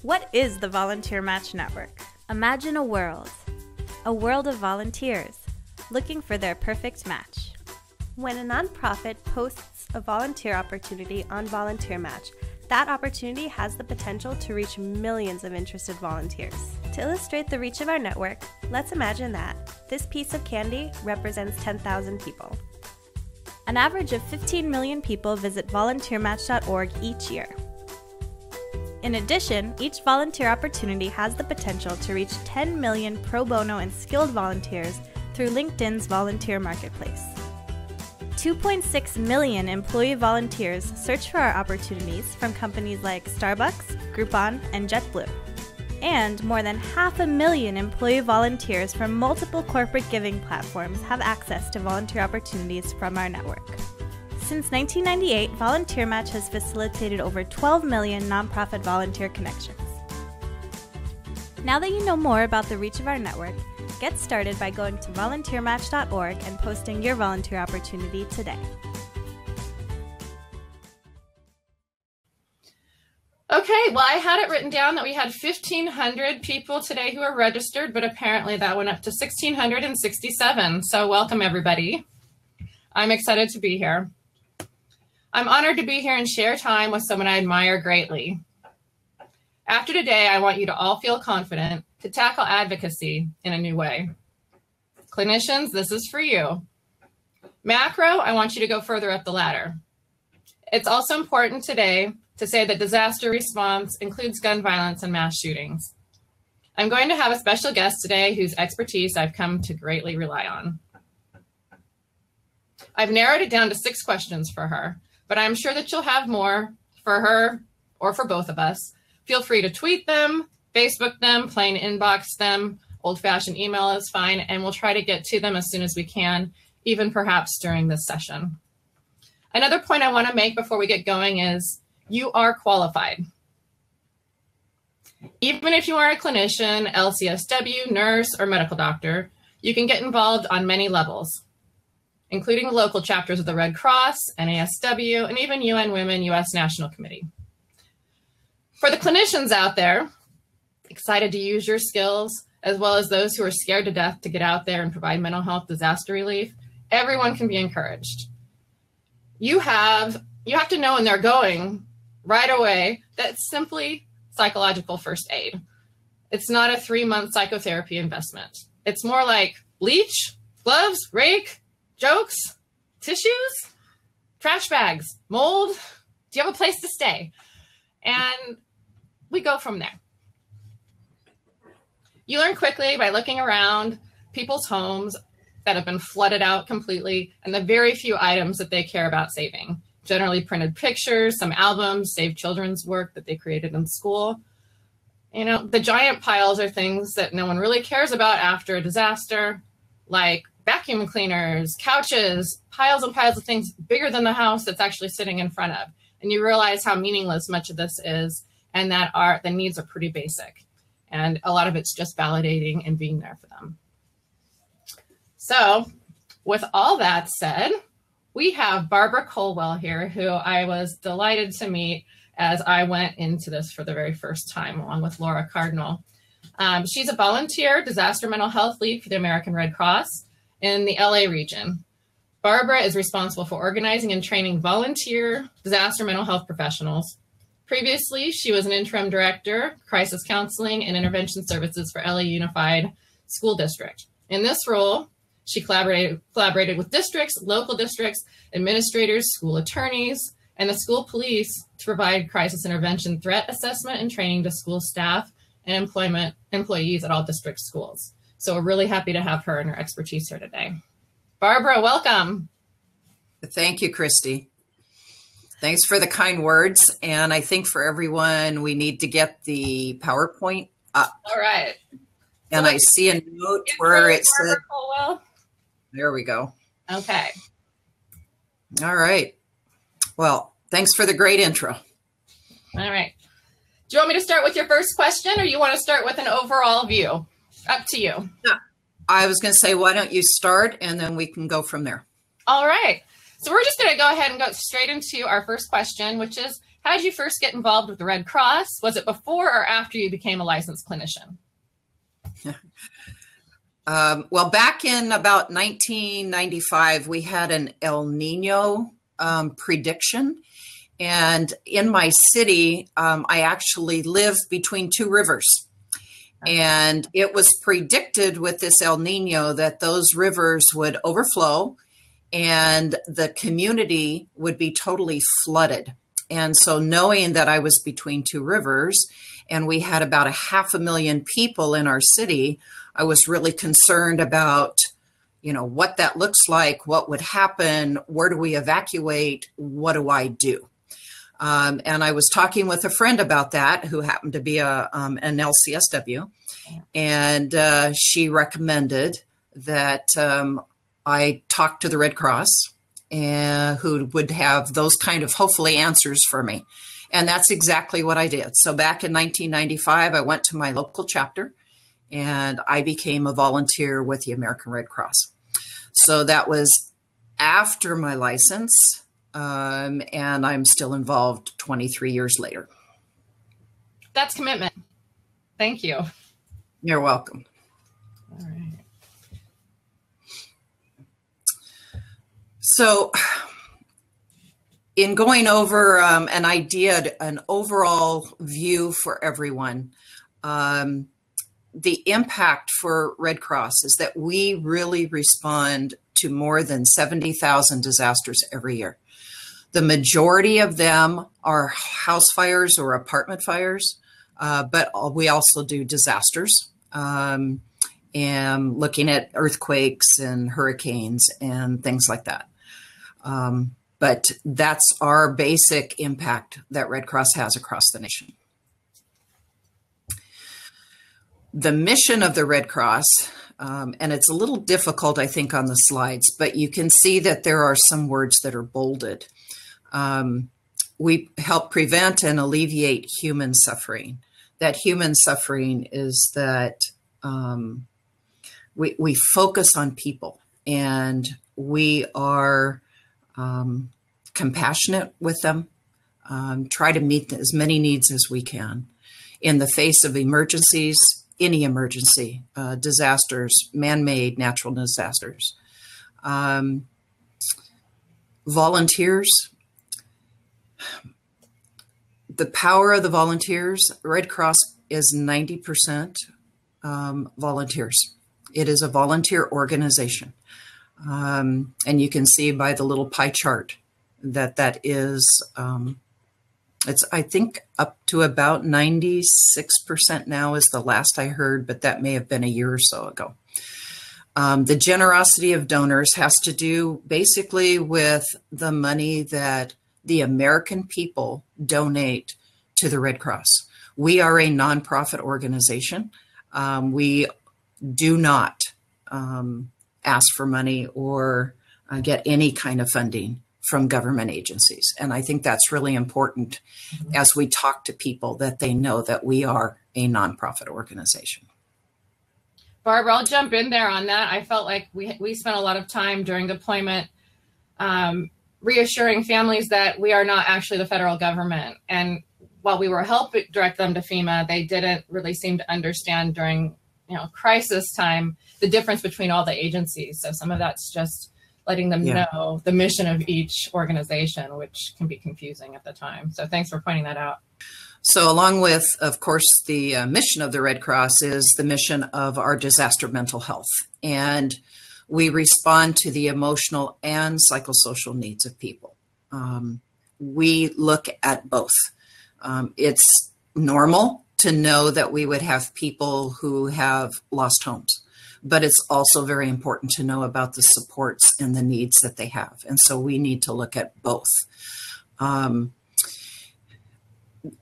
What is the Volunteer Match Network? Imagine a world of volunteers looking for their perfect match. When a nonprofit posts a volunteer opportunity on Volunteer Match, that opportunity has the potential to reach millions of interested volunteers. To illustrate the reach of our network, let's imagine that this piece of candy represents 10,000 people. An average of 15 million people visit volunteermatch.org each year. In addition, each volunteer opportunity has the potential to reach 10 million pro bono and skilled volunteers through LinkedIn's volunteer marketplace. 2.6 million employee volunteers search for our opportunities from companies like Starbucks, Groupon, and JetBlue. And more than 500,000 employee volunteers from multiple corporate giving platforms have access to volunteer opportunities from our network. Since 1998, Volunteer Match has facilitated over 12 million nonprofit volunteer connections. Now that you know more about the reach of our network, get started by going to volunteermatch.org and posting your volunteer opportunity today. Okay, well, I had it written down that we had 1,500 people today who are registered, but apparently that went up to 1,667. So welcome, everybody. I'm excited to be here. I'm honored to be here and share time with someone I admire greatly. After today, I want you to all feel confident to tackle advocacy in a new way. Clinicians, this is for you. Macro, I want you to go further up the ladder. It's also important today to say that disaster response includes gun violence and mass shootings. I'm going to have a special guest today whose expertise I've come to greatly rely on. I've narrowed it down to 6 questions for her, but I'm sure that you'll have more for her or for both of us. Feel free to tweet them, Facebook them, plain inbox them, old-fashioned email is fine, and we'll try to get to them as soon as we can, even perhaps during this session. Another point I want to make before we get going is you are qualified. Even if you are a clinician, LCSW, nurse, or medical doctor, you can get involved on many levels, including the local chapters of the Red Cross, NASW, and even UN Women US National Committee. For the clinicians out there, excited to use your skills, as well as those who are scared to death to get out there and provide mental health disaster relief, everyone can be encouraged. You have to know when they're going right away that's simply psychological first aid. It's not a 3-month psychotherapy investment. It's more like bleach, gloves, rake, jokes, tissues, trash bags, mold. Do you have a place to stay? And we go from there. You learn quickly by looking around people's homes that have been flooded out completely and the very few items that they care about saving. Generally printed pictures, some albums, saved children's work that they created in school. You know, the giant piles are things that no one really cares about after a disaster, like vacuum cleaners, couches, piles and piles of things bigger than the house that's actually sitting in front of. And you realize how meaningless much of this is and that the needs are pretty basic. And a lot of it's just validating and being there for them. So with all that said, we have Barbara Colwell here, who I was delighted to meet as I went into this for the very first time, along with Laura Cardinal. She's a volunteer disaster mental health lead for the American Red Cross in the LA region. Barbara is responsible for organizing and training volunteer disaster mental health professionals. Previously, she was an interim director, crisis counseling and intervention services for LA Unified School District. In this role, she collaborated with districts, local districts, administrators, school attorneys, and the school police to provide crisis intervention threat assessment and training to school staff and employees at all district schools. So we're really happy to have her and her expertise here today. Barbara, welcome. Thank you, Kristie. Thanks for the kind words. And I think for everyone, we need to get the PowerPoint up. All right. And I see a note where it said, Colwell. There we go. Okay. All right. Well, thanks for the great intro. All right. Do you want me to start with your first question or you want to start with an overall view? Up to you. I was going to say, why don't you start and then we can go from there. All right. So we're just going to go ahead and go straight into our first question, which is, how did you first get involved with the Red Cross? Was it before or after you became a licensed clinician? Well, back in about 1995, we had an El Nino prediction. And in my city, I actually live between two rivers. And it was predicted with this El Nino that those rivers would overflow and the community would be totally flooded. And so knowing that I was between two rivers and we had about 500,000 people in our city, I was really concerned about, what that looks like, what would happen, where do we evacuate, what do I do? And I was talking with a friend about that who happened to be an LCSW, and she recommended that I talk to the Red Cross, who would have those kind of hopefully answers for me. And that's exactly what I did. So back in 1995, I went to my local chapter and I became a volunteer with the American Red Cross. So that was after my license. And I'm still involved 23 years later. That's commitment. Thank you. You're welcome. All right. So in going over an overall view for everyone, the impact for Red Cross is that we really respond to more than 70,000 disasters every year. The majority of them are house fires or apartment fires, but we also do disasters, and looking at earthquakes and hurricanes and things like that. But that's our basic impact that Red Cross has across the nation. The mission of the Red Cross, and it's a little difficult, I think, on the slides, but you can see that there are some words that are bolded. We help prevent and alleviate human suffering. That human suffering is that we focus on people, and we are compassionate with them, try to meet as many needs as we can in the face of emergencies, any emergency, disasters, man-made, natural disasters. Volunteers. The power of the volunteers, Red Cross is 90% volunteers. It is a volunteer organization. And you can see by the little pie chart that is, it's, I think, up to about 96% now is the last I heard, but that may have been a year or so ago. The generosity of donors has to do basically with the money that the American people donate to the Red Cross. We are a nonprofit organization. We do not ask for money or get any kind of funding from government agencies. And I think that's really important as we talk to people, that they know that we are a nonprofit organization. Barbara, I'll jump in there on that. I felt like we spent a lot of time during deployment reassuring families that we are not actually the federal government. And while we were helping direct them to FEMA, they didn't really seem to understand during crisis time the difference between all the agencies. So some of that's just letting them know the mission of each organization, which can be confusing at the time. So thanks for pointing that out. So along with, of course, the mission of the Red Cross is the mission of our disaster mental health. And we respond to the emotional and psychosocial needs of people. We look at both. It's normal to know that we would have people who have lost homes, but it's also very important to know about the supports and the needs that they have. And so we need to look at both.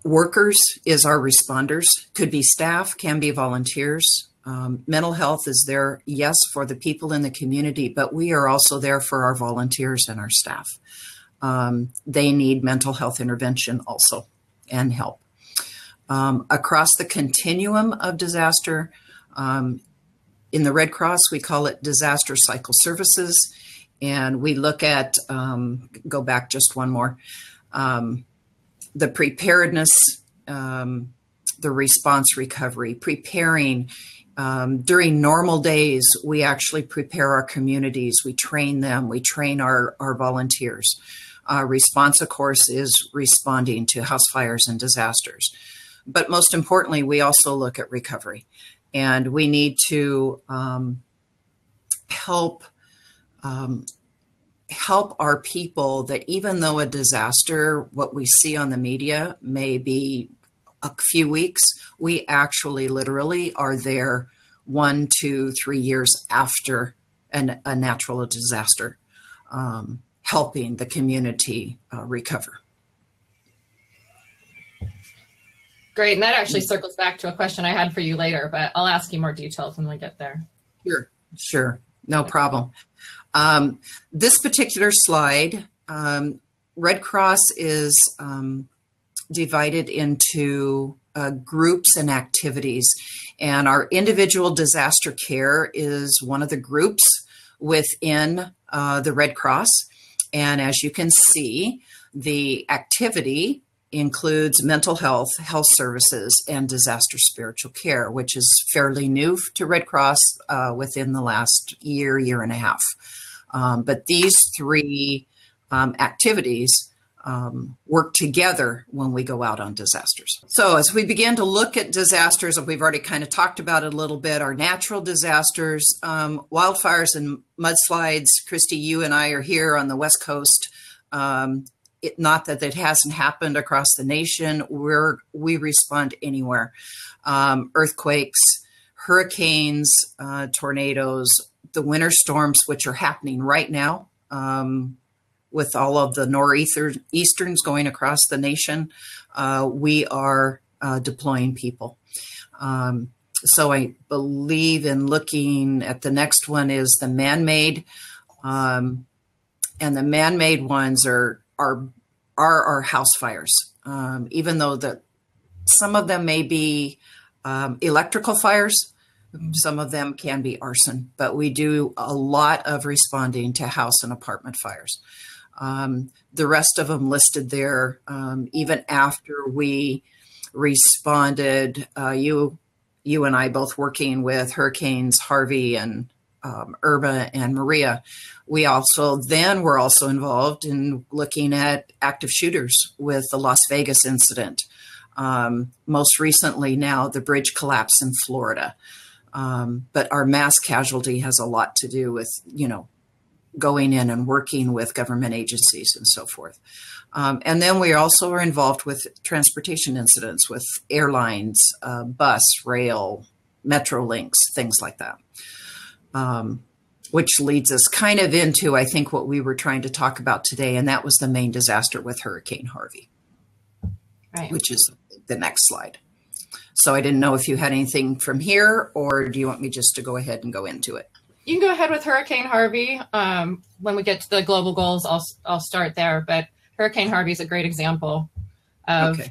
Workers is our responders, could be staff, can be volunteers. Mental health is there, yes, for the people in the community, but we are also there for our volunteers and our staff. They need mental health intervention also and help. Across the continuum of disaster, in the Red Cross, we call it disaster cycle services. And we look at, go back just one more, the preparedness, the response recovery, preparing. During normal days, we actually prepare our communities. We train them. We train our volunteers. Response, of course, is responding to house fires and disasters. But most importantly, we also look at recovery. And we need to help our people that even though a disaster, what we see on the media may be a few weeks, we actually literally are there 1, 2, 3 years after a natural disaster, helping the community recover. Great. And that actually circles back to a question I had for you later, but I'll ask you more details when we get there. Sure. No problem. This particular slide, Red Cross is divided into groups and activities. And our individual disaster care is one of the groups within the Red Cross. And as you can see, the activity includes mental health, health services, and disaster spiritual care, which is fairly new to Red Cross within the last year and a half. But these three activities work together when we go out on disasters. So as we begin to look at disasters, we've already kind of talked about it a little bit, our natural disasters, wildfires and mudslides. Kristie, you and I are here on the West Coast. Not that it hasn't happened across the nation. We respond anywhere. Earthquakes, hurricanes, tornadoes, the winter storms, which are happening right now, with all of the nor'easterns going across the nation, we are deploying people. So I believe in looking at the next one is the man-made, and the man-made ones are our house fires. Even though some of them may be electrical fires, some of them can be arson, but we do a lot of responding to house and apartment fires. The rest of them listed there, even after we responded, you and I both working with Hurricanes Harvey and Irma and Maria. We were also involved in looking at active shooters with the Las Vegas incident. Most recently now, the bridge collapse in Florida. But our mass casualty has a lot to do with, going in and working with government agencies and so forth. And then we also are involved with transportation incidents with airlines, bus, rail, Metrolinx, things like that. Which leads us kind of into, I think, what we were trying to talk about today, and that was the main disaster with Hurricane Harvey, right, which is the next slide. So I didn't know if you had anything from here, or do you want me just to go ahead and go into it? You can go ahead with Hurricane Harvey. When we get to the global goals, I'll start there. But Hurricane Harvey is a great example of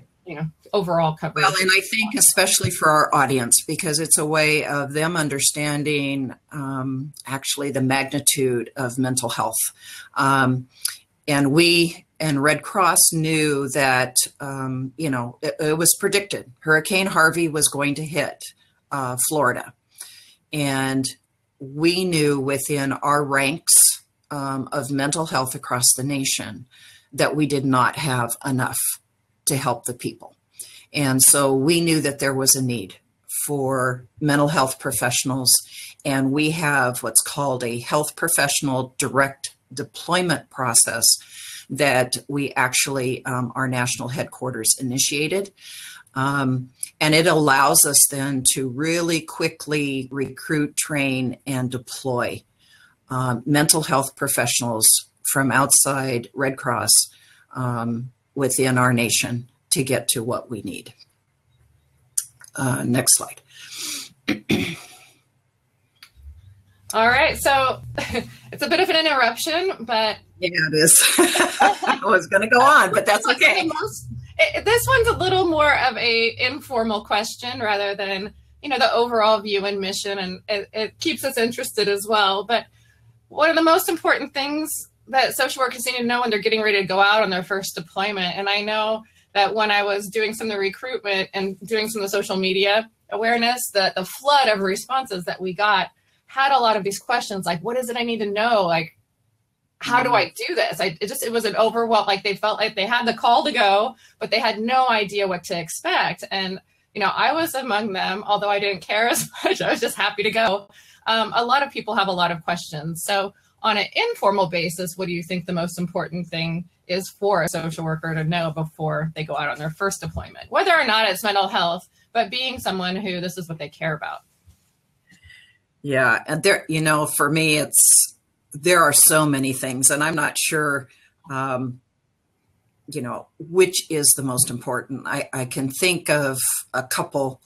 overall coverage. Well, and I think especially for our audience, because it's a way of them understanding actually the magnitude of mental health. And we and Red Cross knew that it was predicted. Hurricane Harvey was going to hit Florida, and we knew within our ranks of mental health across the nation that we did not have enough to help the people. And so we knew that there was a need for mental health professionals. And we have what's called a health professional direct deployment process that we actually, our national headquarters initiated. And it allows us then to really quickly recruit, train, and deploy mental health professionals from outside Red Cross within our nation to get to what we need. Next slide. All right, so it's a bit of an interruption, but... Yeah, it is. I was going to go on, but that's okay. This one's a little more of a informal question rather than, the overall view and mission, and it keeps us interested as well. But one of the most important things that social workers need to know when they're getting ready to go out on their first deployment, and I know that when I was doing some of the recruitment and doing some of the social media awareness, that the flood of responses that we got had a lot of these questions, like, what is it I need to know? Like, how do I do this? It was an overwhelm. Like, they felt like they had the call to go, but they had no idea what to expect. And, I was among them, although I didn't care as much. I was just happy to go. A lot of people have a lot of questions. So on an informal basis, what do you think the most important thing is for a social worker to know before they go out on their first deployment, whether or not it's mental health, but being someone who this is what they care about? Yeah. And there, for me, there are so many things, and I'm not sure, which is the most important. I can think of a couple.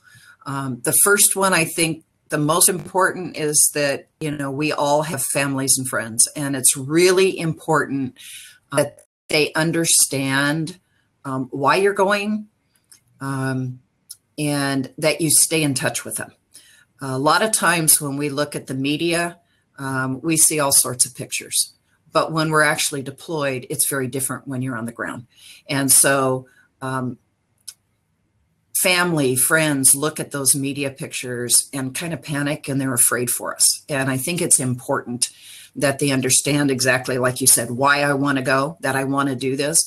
The first one, I think the most important is that, we all have families and friends, and it's really important that they understand why you're going, and that you stay in touch with them. A lot of times when we look at the media, we see all sorts of pictures, but when we're actually deployed, it's very different when you're on the ground. And so family, friends look at those media pictures and kind of panic, and they're afraid for us. And I think it's important that they understand exactly, like you said, why I want to go, that I want to do this.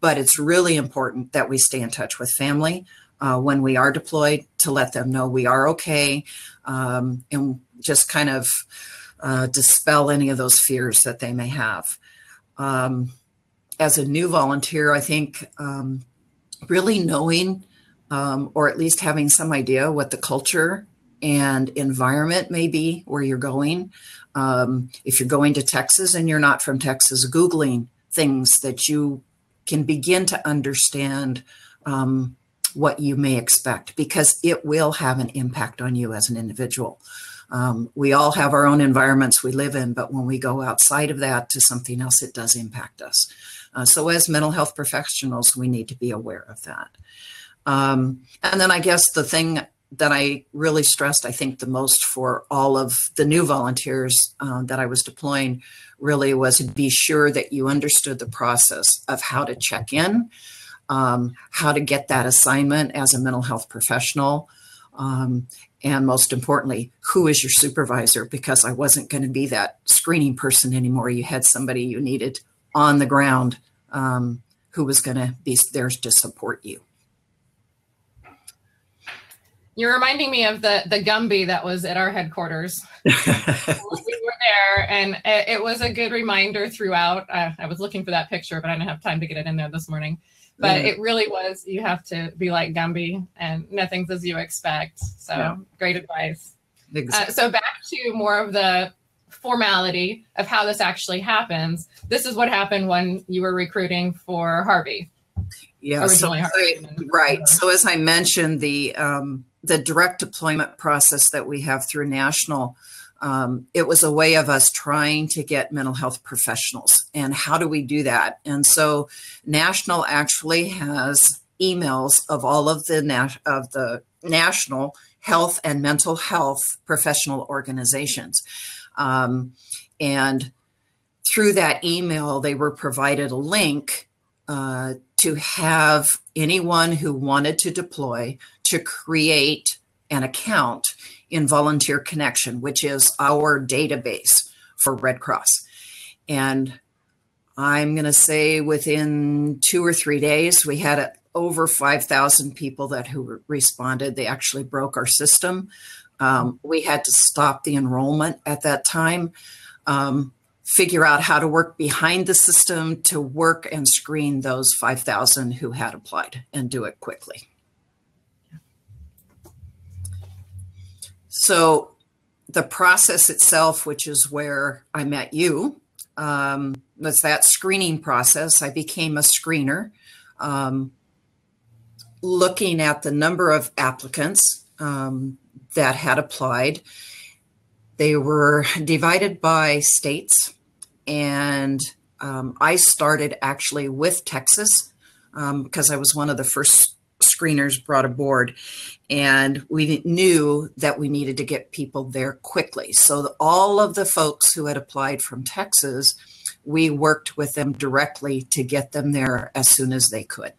But it's really important that we stay in touch with family when we are deployed, to let them know we are okay, and just kind of dispel any of those fears that they may have. As a new volunteer, I think really knowing, or at least having some idea what the culture and environment may be where you're going. If you're going to Texas and you're not from Texas, Googling things that you can begin to understand what you may expect, because it will have an impact on you as an individual. We all have our own environments we live in, but when we go outside of that to something else, it does impact us. So as mental health professionals, we need to be aware of that. And then I guess the thing that I really stressed, I think the most for all of the new volunteers that I was deploying, really was to be sure that you understood the process of how to check in, how to get that assignment as a mental health professional, and most importantly, who is your supervisor? Because I wasn't going to be that screening person anymore. You had somebody you needed on the ground who was going to be there to support you. You're reminding me of the Gumby that was at our headquarters. We were there, and it was a good reminder throughout. I was looking for that picture, but I didn't have time to get it in there this morning. But it really was, you have to be like Gumby, and nothing's as you expect. So Great advice. Exactly. So back to more of the formality of how this actually happens. This is what happened when you were recruiting for Harvey. Yeah, right. So as I mentioned, the direct deployment process that we have through National, it was a way of us trying to get mental health professionals. And how do we do that? And so National actually has emails of all of the national health and mental health professional organizations. And through that email, they were provided a link to have anyone who wanted to deploy to create an account in Volunteer Connection, which is our database for Red Cross. And I'm going to say within 2 or 3 days, we had over 5,000 people who responded. They actually broke our system. We had to stop the enrollment at that time, figure out how to work behind the system to work and screen those 5,000 who had applied, and do it quickly. So the process itself, which is where I met you, was that screening process. I became a screener, looking at the number of applicants that had applied. They were divided by states, and I started actually with Texas because I was one of the first screeners brought aboard, and we knew that we needed to get people there quickly. So all of the folks who had applied from Texas, we worked with them directly to get them there as soon as they could.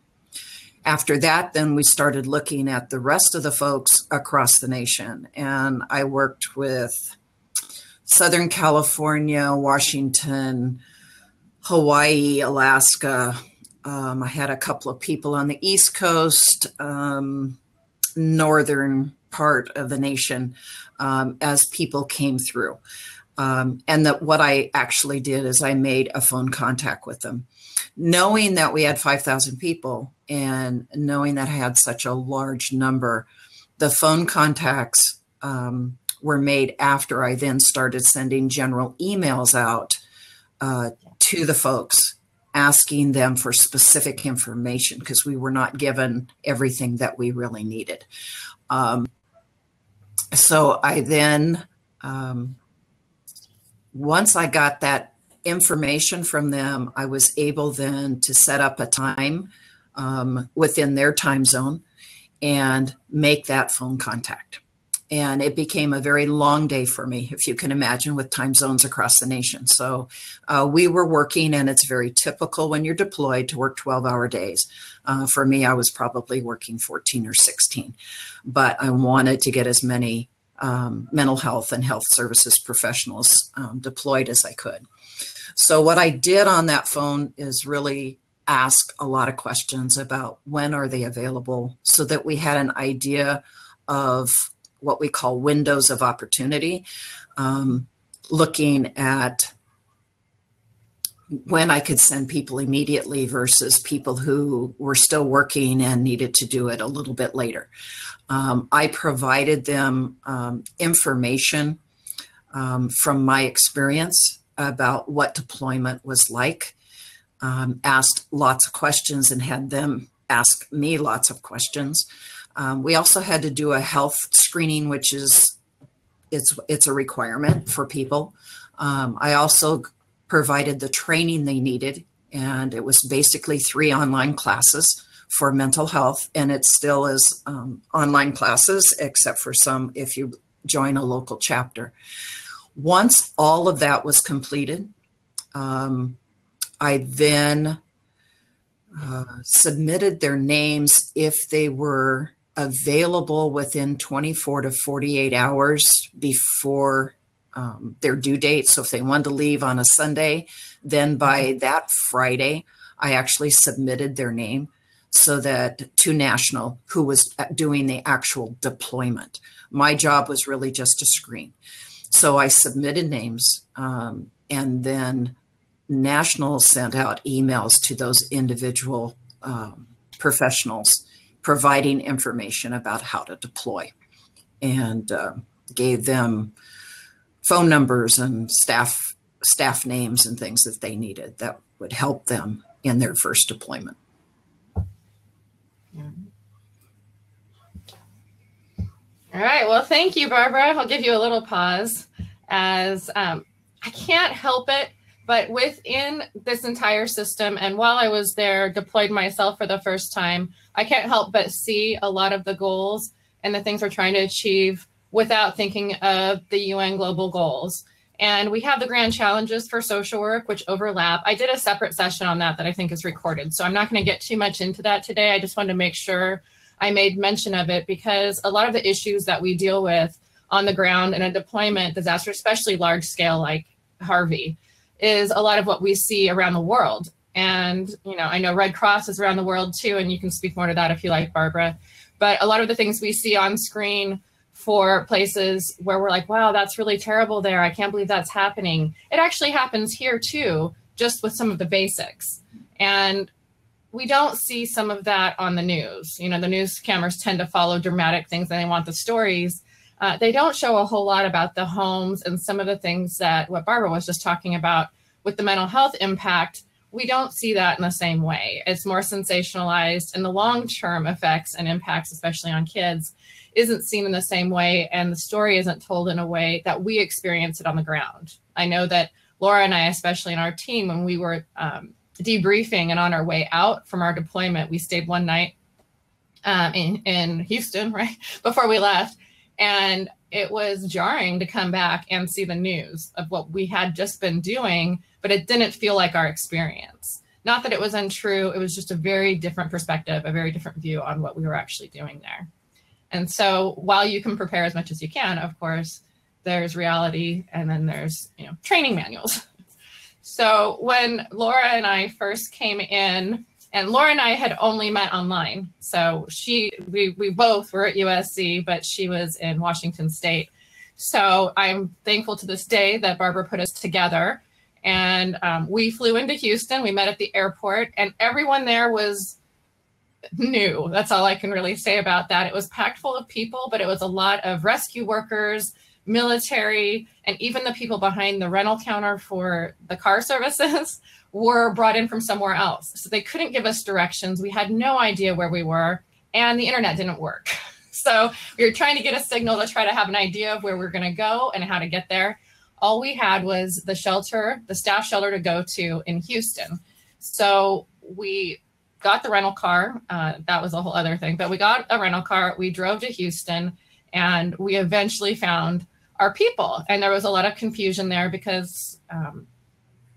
After that, then we started looking at the rest of the folks across the nation. And I worked with Southern California, Washington, Hawaii, Alaska. I had a couple of people on the East Coast, northern part of the nation, as people came through. And that what I actually did is I made a phone contact with them. Knowing that we had 5,000 people and knowing that I had such a large number, the phone contacts were made after I then started sending general emails out to the folks, asking them for specific information because we were not given everything that we really needed. So I then, once I got that information from them, I was able then to set up a time within their time zone and make that phone contact. And it became a very long day for me, if you can imagine, with time zones across the nation. So we were working, and it's very typical when you're deployed to work 12-hour days. For me, I was probably working 14 or 16, but I wanted to get as many mental health and health services professionals deployed as I could. So what I did on that phone is really ask a lot of questions about when are they available, so that we had an idea of what we call windows of opportunity, looking at when I could send people immediately versus people who were still working and needed to do it a little bit later. I provided them information from my experience about what deployment was like, asked lots of questions and had them ask me lots of questions. We also had to do a health screening, which is, it's a requirement for people. I also provided the training they needed, and it was basically 3 online classes for mental health, and it still is online classes, except for some if you join a local chapter. Once all of that was completed, I then submitted their names if they were available within 24 to 48 hours before their due date. So if they wanted to leave on a Sunday, then by that Friday, I actually submitted their name so that to National, who was doing the actual deployment. My job was really just to screen. So I submitted names, and then National sent out emails to those individual professionals, providing information about how to deploy, and gave them phone numbers and staff names and things that they needed that would help them in their first deployment. All right. Well, thank you, Barbara. I'll give you a little pause as I can't help it, but within this entire system, and while I was there, deployed myself for the first time, I can't help but see a lot of the goals and the things we're trying to achieve without thinking of the UN global goals. And we have the grand challenges for social work, which overlap. I did a separate session on that I think is recorded, so I'm not going to get too much into that today. I just wanted to make sure I made mention of it, because a lot of the issues that we deal with on the ground in a deployment disaster, especially large scale like Harvey, is a lot of what we see around the world. And, you know, I know Red Cross is around the world too, and you can speak more to that if you like, Barbara. But a lot of the things we see on screen for places where we're like, wow, that's really terrible there, I can't believe that's happening. It actually happens here too, just with some of the basics. And we don't see some of that on the news. You know, the news cameras tend to follow dramatic things and they want the stories. They don't show a whole lot about the homes and some of the things that what Barbara was just talking about with the mental health impact. We don't see that in the same way. It's more sensationalized, and the long-term effects and impacts, especially on kids, isn't seen in the same way, and the story isn't told in a way that we experience it on the ground. I know that Laura and I, especially in our team, when we were debriefing and on our way out from our deployment, we stayed one night in Houston, right, before we left. And it was jarring to come back and see the news of what we had just been doing, but it didn't feel like our experience. Not that it was untrue, it was just a very different perspective, a very different view on what we were actually doing there. And so while you can prepare as much as you can, of course, there's reality, and then there's, you know, training manuals. So when Laura and I first came in, and Laura and I had only met online. So we both were at USC, but she was in Washington State. So I'm thankful to this day that Barbara put us together, and we flew into Houston. We met at the airport, and everyone there was new. That's all I can really say about that. It was packed full of people, but it was a lot of rescue workers, military, and even the people behind the rental counter for the car services were brought in from somewhere else. So they couldn't give us directions. We had no idea where we were, and the internet didn't work. So we were trying to get a signal to try to have an idea of where we were going to go and how to get there. All we had was the shelter, the staff shelter to go to in Houston. So we got the rental car. That was a whole other thing, but we got a rental car. We drove to Houston, and we eventually found our people. And there was a lot of confusion there because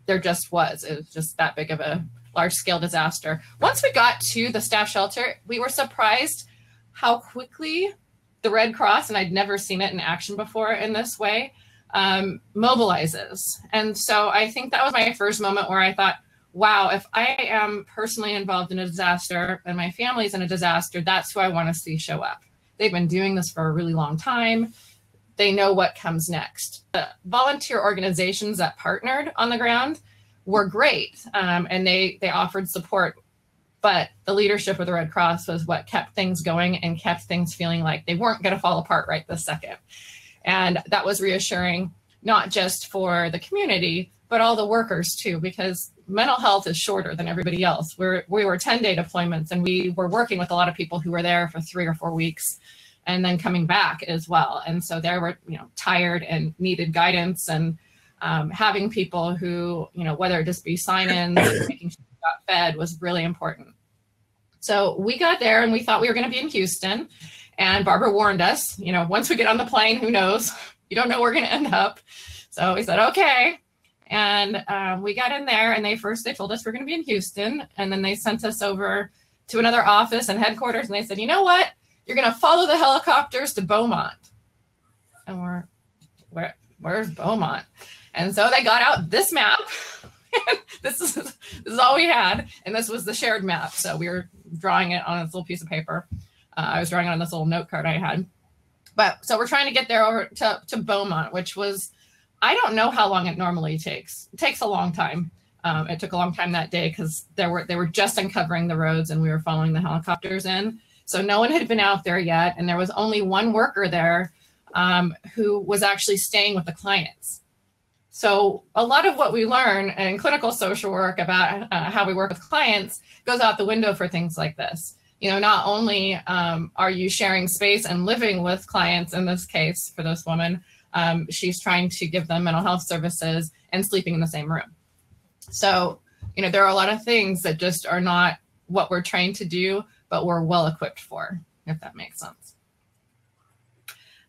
there just was. It was just that big of a large scale disaster. Once we got to the staff shelter, we were surprised how quickly the Red Cross, and I'd never seen it in action before in this way, mobilizes. And so I think that was my first moment where I thought, wow, if I am personally involved in a disaster and my family's in a disaster, that's who I want to see show up. They've been doing this for a really long time. They know what comes next. The volunteer organizations that partnered on the ground were great, and they offered support, but the leadership of the Red Cross was what kept things going and kept things feeling like they weren't going to fall apart right this second. And that was reassuring, not just for the community, but all the workers too, because mental health is shorter than everybody else. We were 10-day deployments, and we were working with a lot of people who were there for 3 or 4 weeks and then coming back as well. And so they were, you know, tired and needed guidance, and having people who, you know, whether it just be sign-ins, making sure we got fed was really important. So we got there and we thought we were going to be in Houston, and Barbara warned us, you know, once we get on the plane, who knows? You don't know where we're going to end up. So we said, okay. And we got in there, and they told us we're going to be in Houston. And then they sent us over to another office and headquarters. And they said, you know what? You're going to follow the helicopters to Beaumont. And where's Beaumont? And so they got out this map. This is all we had. And this was the shared map. So we were drawing it on this little piece of paper. I was drawing it on this little note card I had. But so we're trying to get there over to Beaumont, which was, I don't know how long it normally takes. It takes a long time. It took a long time that day because they were just uncovering the roads, and we were following the helicopters in. So no one had been out there yet. And there was only one worker there who was actually staying with the clients. So a lot of what we learn in clinical social work about how we work with clients goes out the window for things like this. You know, not only are you sharing space and living with clients, in this case for this woman, she's trying to give them mental health services and sleeping in the same room. So, you know, there are a lot of things that just are not what we're trained to do, but we're well equipped for, if that makes sense.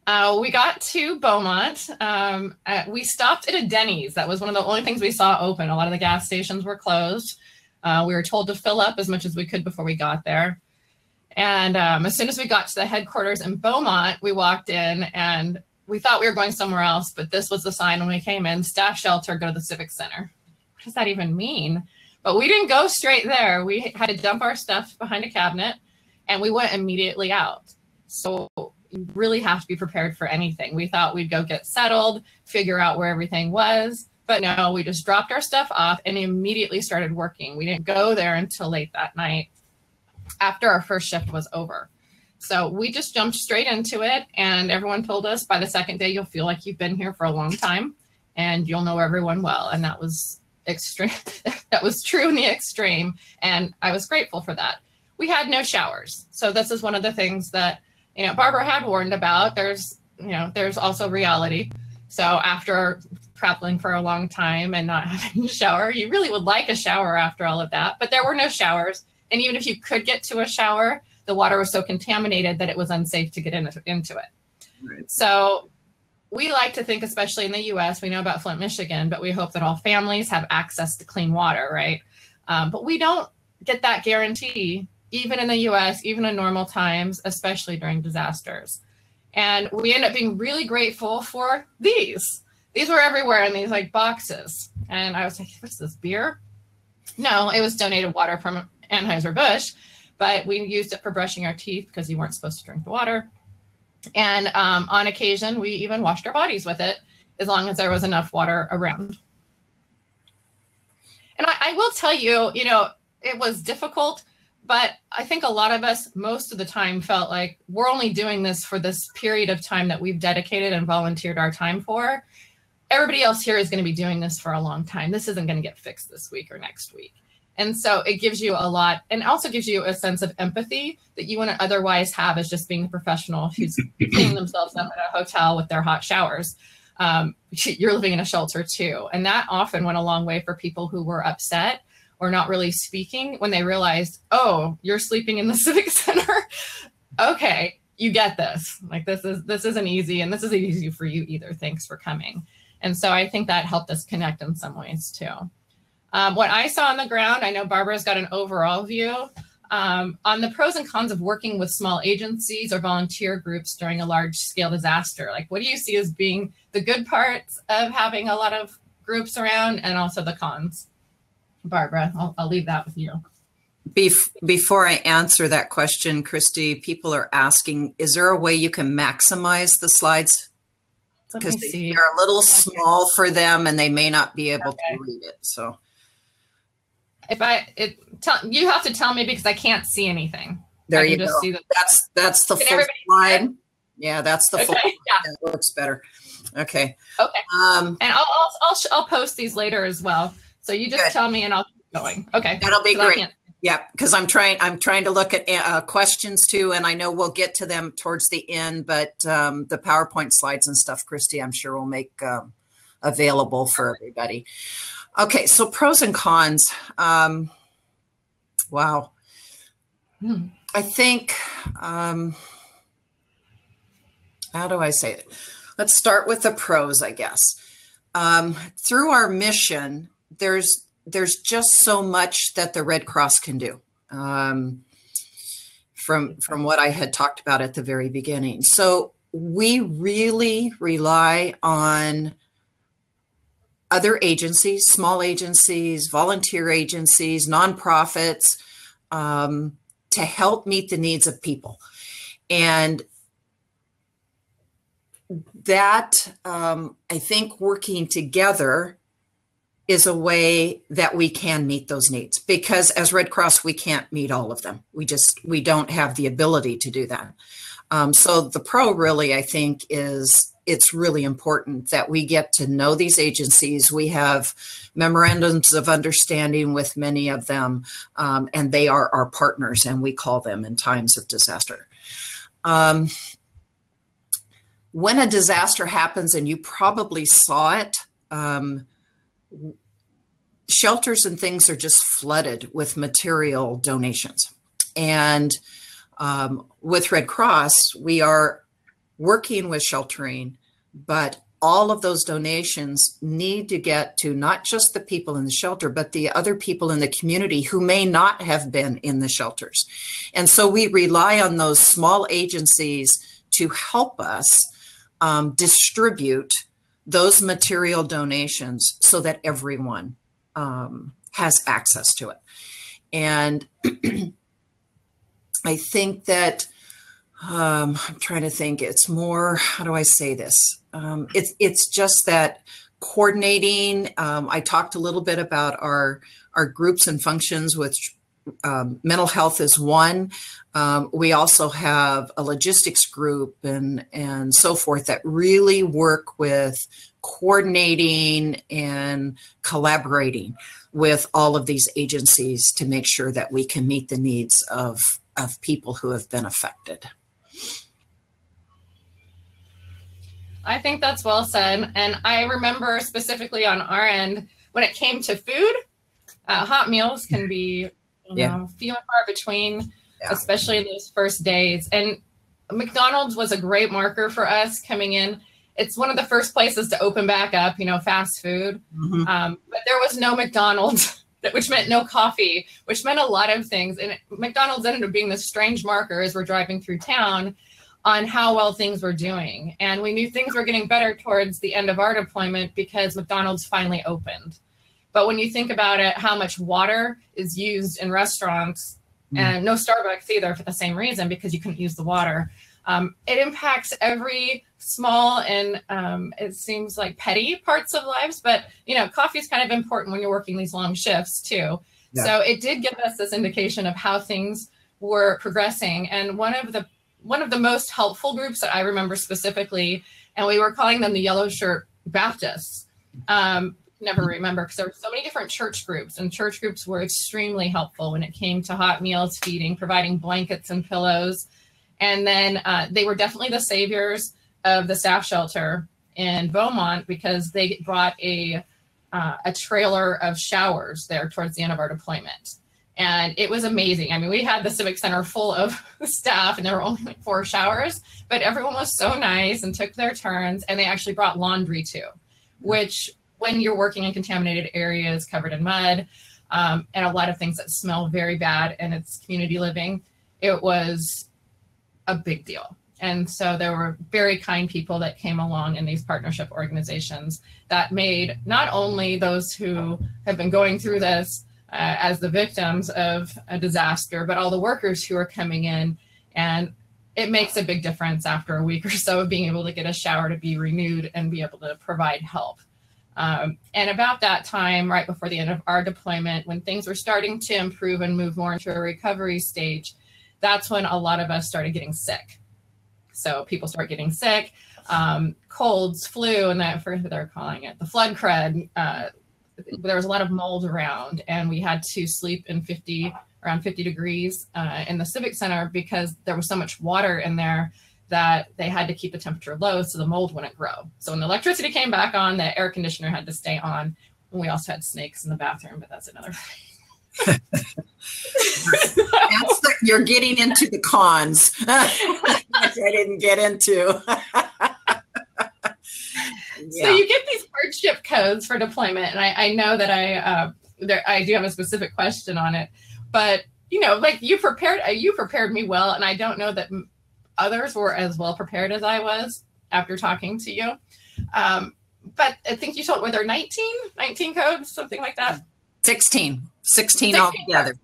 We got to Beaumont. We stopped at a Denny's. That was one of the only things we saw open. A lot of the gas stations were closed. We were told to fill up as much as we could before we got there. And as soon as we got to the headquarters in Beaumont, we walked in and we thought we were going somewhere else, but this was the sign when we came in: staff shelter, go to the Civic Center. What does that even mean? But we didn't go straight there. We had to dump our stuff behind a cabinet, and we went immediately out. So you really have to be prepared for anything. We thought we'd go get settled, figure out where everything was, but no, we just dropped our stuff off and immediately started working. We didn't go there until late that night after our first shift was over. So we just jumped straight into it, and everyone told us by the second day, you'll feel like you've been here for a long time and you'll know everyone well. And that was extreme. That was true in the extreme. And I was grateful for that. We had no showers. So this is one of the things that, you know, Barbara had warned about. There's also reality. So after traveling for a long time and not having a shower, you really would like a shower after all of that, but there were no showers. And even if you could get to a shower, the water was so contaminated that it was unsafe to get into it. Right. So we like to think, especially in the US, we know about Flint, Michigan, but we hope that all families have access to clean water, right? But we don't get that guarantee, even in the US, even in normal times, especially during disasters. And we end up being really grateful for these. These were everywhere in these like boxes. And I was like, what's this, beer? No, it was donated water from Anheuser-Busch, but we used it for brushing our teeth because you weren't supposed to drink the water. And on occasion, we even washed our bodies with it, as long as there was enough water around. And I will tell you, you know, it was difficult, but I think a lot of us most of the time felt like we're only doing this for this period of time that we've dedicated and volunteered our time for. Everybody else here is going to be doing this for a long time. This isn't going to get fixed this week or next week. And so it gives you a lot, and also gives you a sense of empathy that you wouldn't otherwise have as just being a professional who's cleaning themselves up at a hotel with their hot showers. You're living in a shelter too. And that often went a long way for people who were upset or not really speaking when they realized, oh, you're sleeping in the Civic Center. Okay, you get this. Like this isn't easy, and this isn't easy for you either. Thanks for coming. And so I think that helped us connect in some ways too. What I saw on the ground, I know Barbara's got an overall view on the pros and cons of working with small agencies or volunteer groups during a large scale disaster. Like, what do you see as being the good parts of having a lot of groups around, and also the cons? Barbara, I'll leave that with you. Before I answer that question, Kristie, people are asking, is there a way you can maximize the slides? Because they're a little small for them and they may not be able to read it. So you have to tell me, because I can't see anything. There you go. That's the full slide. Yeah, that's the full. Yeah, that looks better. Okay. Okay. And I'll post these later as well. So you just tell me and I'll keep going. Okay. That'll be great. Yeah, because I'm trying to look at questions too, and I know we'll get to them towards the end. But the PowerPoint slides and stuff, Kristie, I'm sure we'll make available for everybody. Okay, so pros and cons. Wow. I think, how do I say it? Let's start with the pros, I guess. Through our mission, there's just so much that the Red Cross can do, from what I had talked about at the very beginning. So we really rely on other agencies, small agencies, volunteer agencies, nonprofits, to help meet the needs of people. And that, I think, working together is a way that we can meet those needs, because as Red Cross, we can't meet all of them. We don't have the ability to do that. So the pro really, I think, is it's really important that we get to know these agencies. We have memorandums of understanding with many of them, and they are our partners, and we call them in times of disaster. When a disaster happens, and you probably saw it, shelters and things are just flooded with material donations. And with Red Cross, we are working with sheltering, but all of those donations need to get to not just the people in the shelter, but the other people in the community who may not have been in the shelters. And so we rely on those small agencies to help us distribute those material donations so that everyone has access to it. And I think that I'm trying to think, it's more, how do I say this? It's just that coordinating. I talked a little bit about our groups and functions, which mental health is one. We also have a logistics group and so forth that really work with coordinating and collaborating with all of these agencies to make sure that we can meet the needs of people who have been affected. I think that's well said. And I remember specifically on our end, when it came to food, hot meals can be few and far between, especially in those first days. And McDonald's was a great marker for us coming in. It's one of the first places to open back up, fast food. Mm-hmm. But there was no McDonald's which meant no coffee, which meant a lot of things. And McDonald's ended up being this strange marker as we're driving through town on how well things were doing. And we knew things were getting better towards the end of our deployment because McDonald's finally opened. But when you think about it, how much water is used in restaurants, and no Starbucks either for the same reason, because you couldn't use the water. It impacts every small and it seems like petty parts of lives, but coffee is kind of important when you're working these long shifts too. Yeah. So it did give us this indication of how things were progressing. And one of the most helpful groups that I remember specifically, and we were calling them the Yellow Shirt Baptists. Never remember, because there were so many different church groups, and church groups were extremely helpful when it came to hot meals, feeding, providing blankets and pillows. And then they were definitely the saviors of the staff shelter in Beaumont, because they brought a trailer of showers there towards the end of our deployment. And it was amazing. I mean, we had the Civic Center full of staff, and there were only like 4 showers, but everyone was so nice and took their turns, and they actually brought laundry too, which when you're working in contaminated areas covered in mud and a lot of things that smell very bad and it's community living, it was a big deal. And so there were very kind people that came along in these partnership organizations that made not only those who have been going through this as the victims of a disaster, but all the workers who are coming in. And it makes a big difference after a week or so of being able to get a shower to be renewed and be able to provide help. And about that time, right before the end of our deployment, when things were starting to improve and move more into a recovery stage, that's when a lot of us started getting sick. So people start getting sick, colds, flu, and I forget what they're calling it, the flood crud. There was a lot of mold around, and we had to sleep in around 50 degrees in the Civic Center because there was so much water in there that they had to keep the temperature low so the mold wouldn't grow. So when the electricity came back on, the air conditioner had to stay on. And we also had snakes in the bathroom, but that's another thing. You're getting into the cons, which I didn't get into. So you get these hardship codes for deployment, and I know that I do have a specific question on it, but like you prepared me well, and I don't know that others were as well prepared as I was after talking to you. But I think you told, were there 19 codes, something like that? 16 altogether.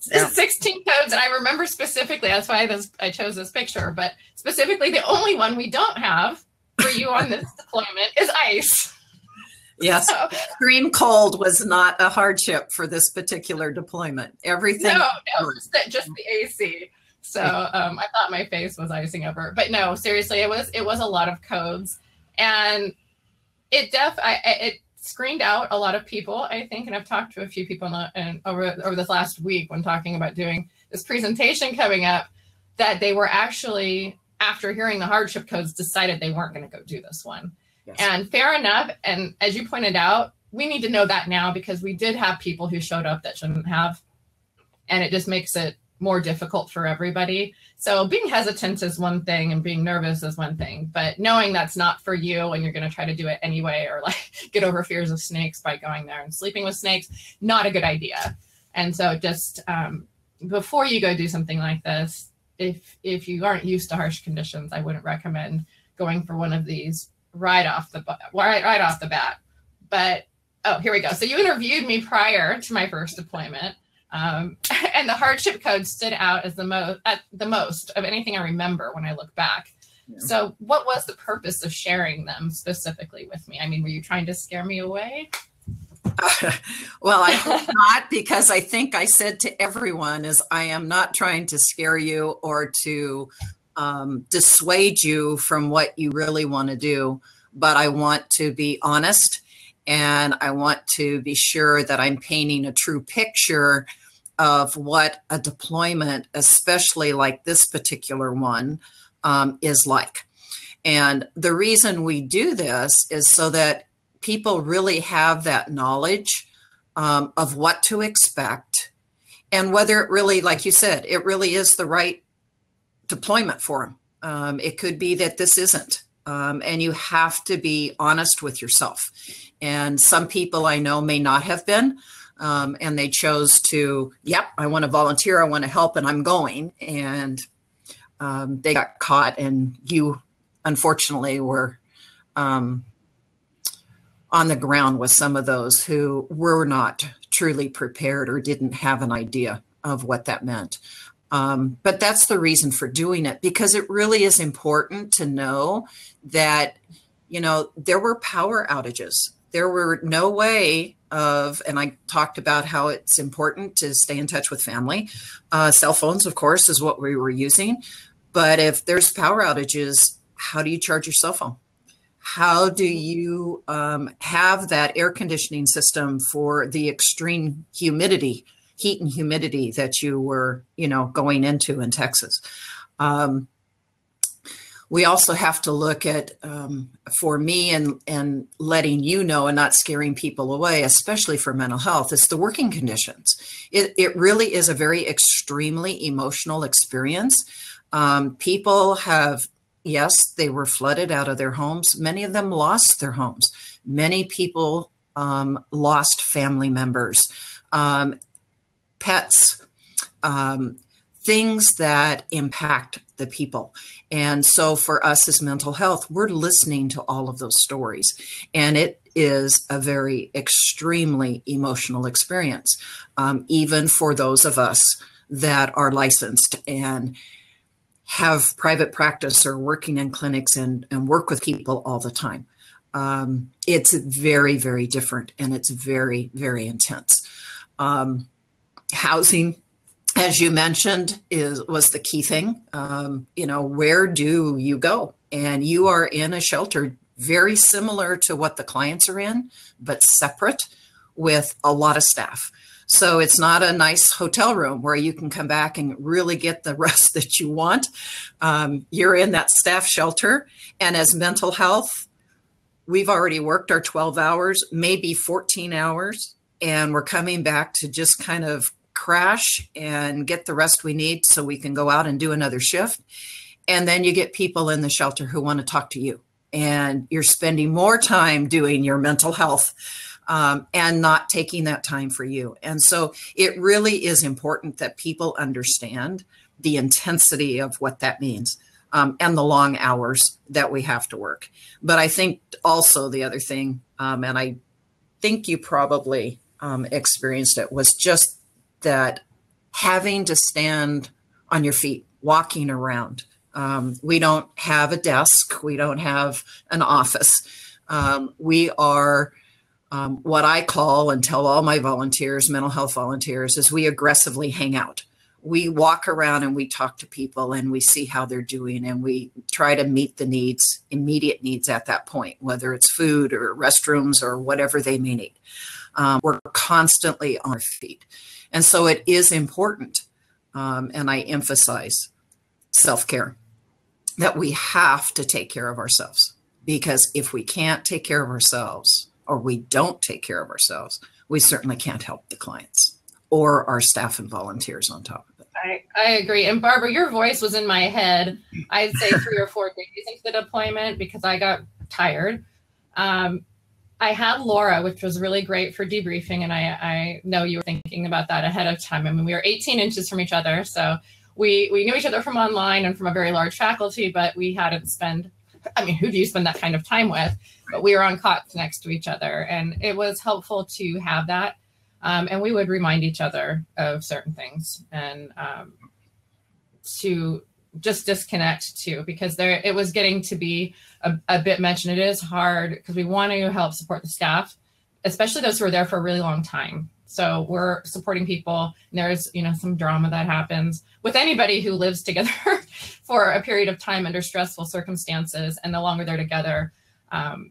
16 codes. And I remember specifically, that's why I chose this picture, but specifically the only one we don't have for you on this deployment is ice. Yes, so, extreme cold was not a hardship for this particular deployment. Everything. No, just the AC. So I thought my face was icing over, but no, seriously, it was a lot of codes, and it screened out a lot of people, I think, and I've talked to a few people over this last week when talking about doing this presentation coming up, that they were actually, after hearing the hardship codes, decided they weren't going to go do this one. Yes. And fair enough. And as you pointed out, we need to know that now, because we did have people who showed up that shouldn't have, and it just makes it more difficult for everybody. So being hesitant is one thing and being nervous is one thing, but knowing that's not for you and you're going to try to do it anyway, or like get over fears of snakes by going there and sleeping with snakes, not a good idea. And so just before you go do something like this, if you aren't used to harsh conditions, I wouldn't recommend going for one of these right off the bat. But oh, here we go. So you interviewed me prior to my first deployment. And the hardship code stood out as the most of anything I remember when I look back. Yeah. So what was the purpose of sharing them specifically with me? I mean, were you trying to scare me away? Well, I hope not, because I think I said to everyone is I am not trying to scare you or to dissuade you from what you really want to do, but I want to be honest, and I want to be sure that I'm painting a true picture of what a deployment, especially like this particular one, is like. And the reason we do this is so that people really have that knowledge of what to expect, and whether it really, like you said, it really is the right deployment for them. It could be that this isn't. And you have to be honest with yourself. And some people I know may not have been. and they chose to, yep, I want to volunteer, I want to help, and I'm going. And they got caught, and you, unfortunately, were on the ground with some of those who were not truly prepared or didn't have an idea of what that meant. But that's the reason for doing it, because it really is important to know that, there were power outages. There were no way of, and I talked about how it's important to stay in touch with family. Cell phones, of course, is what we were using. But if there's power outages, how do you charge your cell phone? How do you have that air conditioning system for the extreme humidity, heat and humidity that you were, going into in Texas? We also have to look at, for me, and letting you know and not scaring people away, especially for mental health, is the working conditions. It really is a very extremely emotional experience. People have, yes, they were flooded out of their homes. Many of them lost their homes. Many people lost family members, pets, things that impact the people. And so for us as mental health, we're listening to all of those stories. And it is a very extremely emotional experience, even for those of us that are licensed and have private practice or working in clinics and work with people all the time. It's very, very different, and it's very, very intense. Housing, as you mentioned, was the key thing. Where do you go? And you are in a shelter very similar to what the clients are in, but separate, with a lot of staff. So it's not a nice hotel room where you can come back and really get the rest that you want. You're in that staff shelter. And as mental health, we've already worked our 12 hours, maybe 14 hours, and we're coming back to just kind of crash and get the rest we need so we can go out and do another shift. And then you get people in the shelter who want to talk to you, and you're spending more time doing your mental health and not taking that time for you. And so it really is important that people understand the intensity of what that means, and the long hours that we have to work. But I think also the other thing, and I think you probably experienced it, was just that having to stand on your feet, walking around. We don't have a desk. We don't have an office. We are what I call, and tell all my volunteers, mental health volunteers, is we aggressively hang out. We walk around and we talk to people and we see how they're doing, and we try to meet the needs, immediate needs at that point, whether it's food or restrooms or whatever they may need. We're constantly on our feet. And so it is important, and I emphasize self-care, that we have to take care of ourselves, because if we can't take care of ourselves, or we don't take care of ourselves, we certainly can't help the clients or our staff and volunteers on top of it. I agree. And Barbara, your voice was in my head, I'd say 3 or 4 days into the deployment, because I got tired. I had Laura, which was really great for debriefing. And I know you were thinking about that ahead of time. I mean, we were 18 inches from each other. So we knew each other from online and from a very large faculty, but we hadn't who do you spend that kind of time with? But we were on cots next to each other, and it was helpful to have that. And we would remind each other of certain things, and to just disconnect too, because it was getting to be a bit mentioned. It is hard because we want to help support the staff, especially those who are there for a really long time. So we're supporting people, and there's, some drama that happens with anybody who lives together for a period of time under stressful circumstances. And the longer they're together,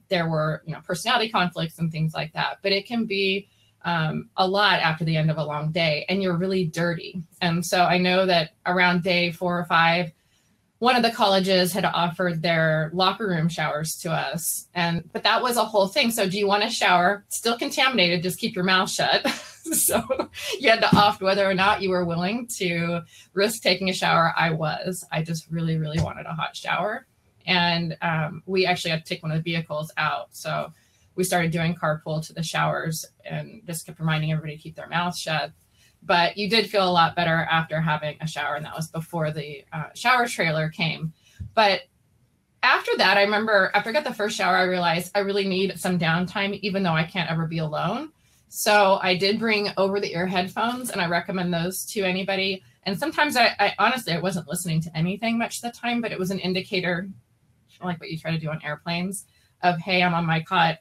there were, personality conflicts and things like that. But it can be a lot after the end of a long day, and you're really dirty. And so I know that around day 4 or 5, one of the colleges had offered their locker room showers to us. But that was a whole thing. So do you want to shower? Still contaminated, just keep your mouth shut. So you had to opt whether or not you were willing to risk taking a shower. I just really, really wanted a hot shower. And we actually had to take one of the vehicles out. So we started doing carpool to the showers and just kept reminding everybody to keep their mouths shut. But you did feel a lot better after having a shower, and that was before the shower trailer came. But after that, I remember after I got the first shower, I realized I really need some downtime, even though I can't ever be alone. So I did bring over-the-ear headphones, and I recommend those to anybody. And sometimes I honestly, I wasn't listening to anything much of the time, but it was an indicator, like what you try to do on airplanes, of, hey, I'm on my cot.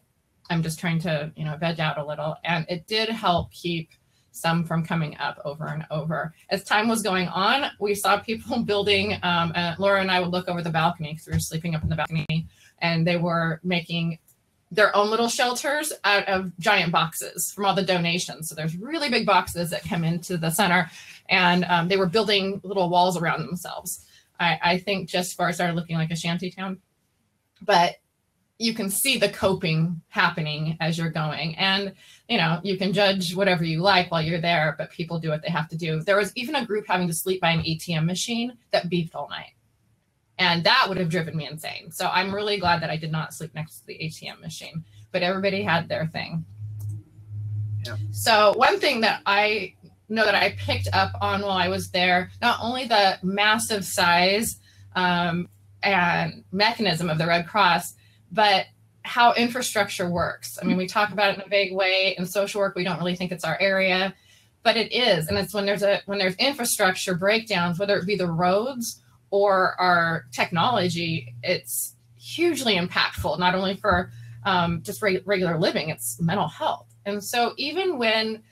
I'm just trying to, veg out a little. And it did help keep some from coming up over and over. As time was going on, we saw people building, and Laura and I would look over the balcony because we were sleeping up in the balcony, and they were making their own little shelters out of giant boxes from all the donations. So there's really big boxes that come into the center, and they were building little walls around themselves. I think just far started looking like a shanty town, but you can see the coping happening as you're going. And, you can judge whatever you like while you're there, but people do what they have to do. There was even a group having to sleep by an ATM machine that beeped all night. And that would have driven me insane. So I'm really glad that I did not sleep next to the ATM machine, but everybody had their thing. Yeah. So one thing that I know that I picked up on while I was there, not only the massive size and mechanism of the Red Cross, but how infrastructure works. I mean, we talk about it in a vague way. In social work, we don't really think it's our area, but it is. And it's when there's infrastructure breakdowns, whether it be the roads or our technology, it's hugely impactful, not only for just regular living, it's mental health. And so even when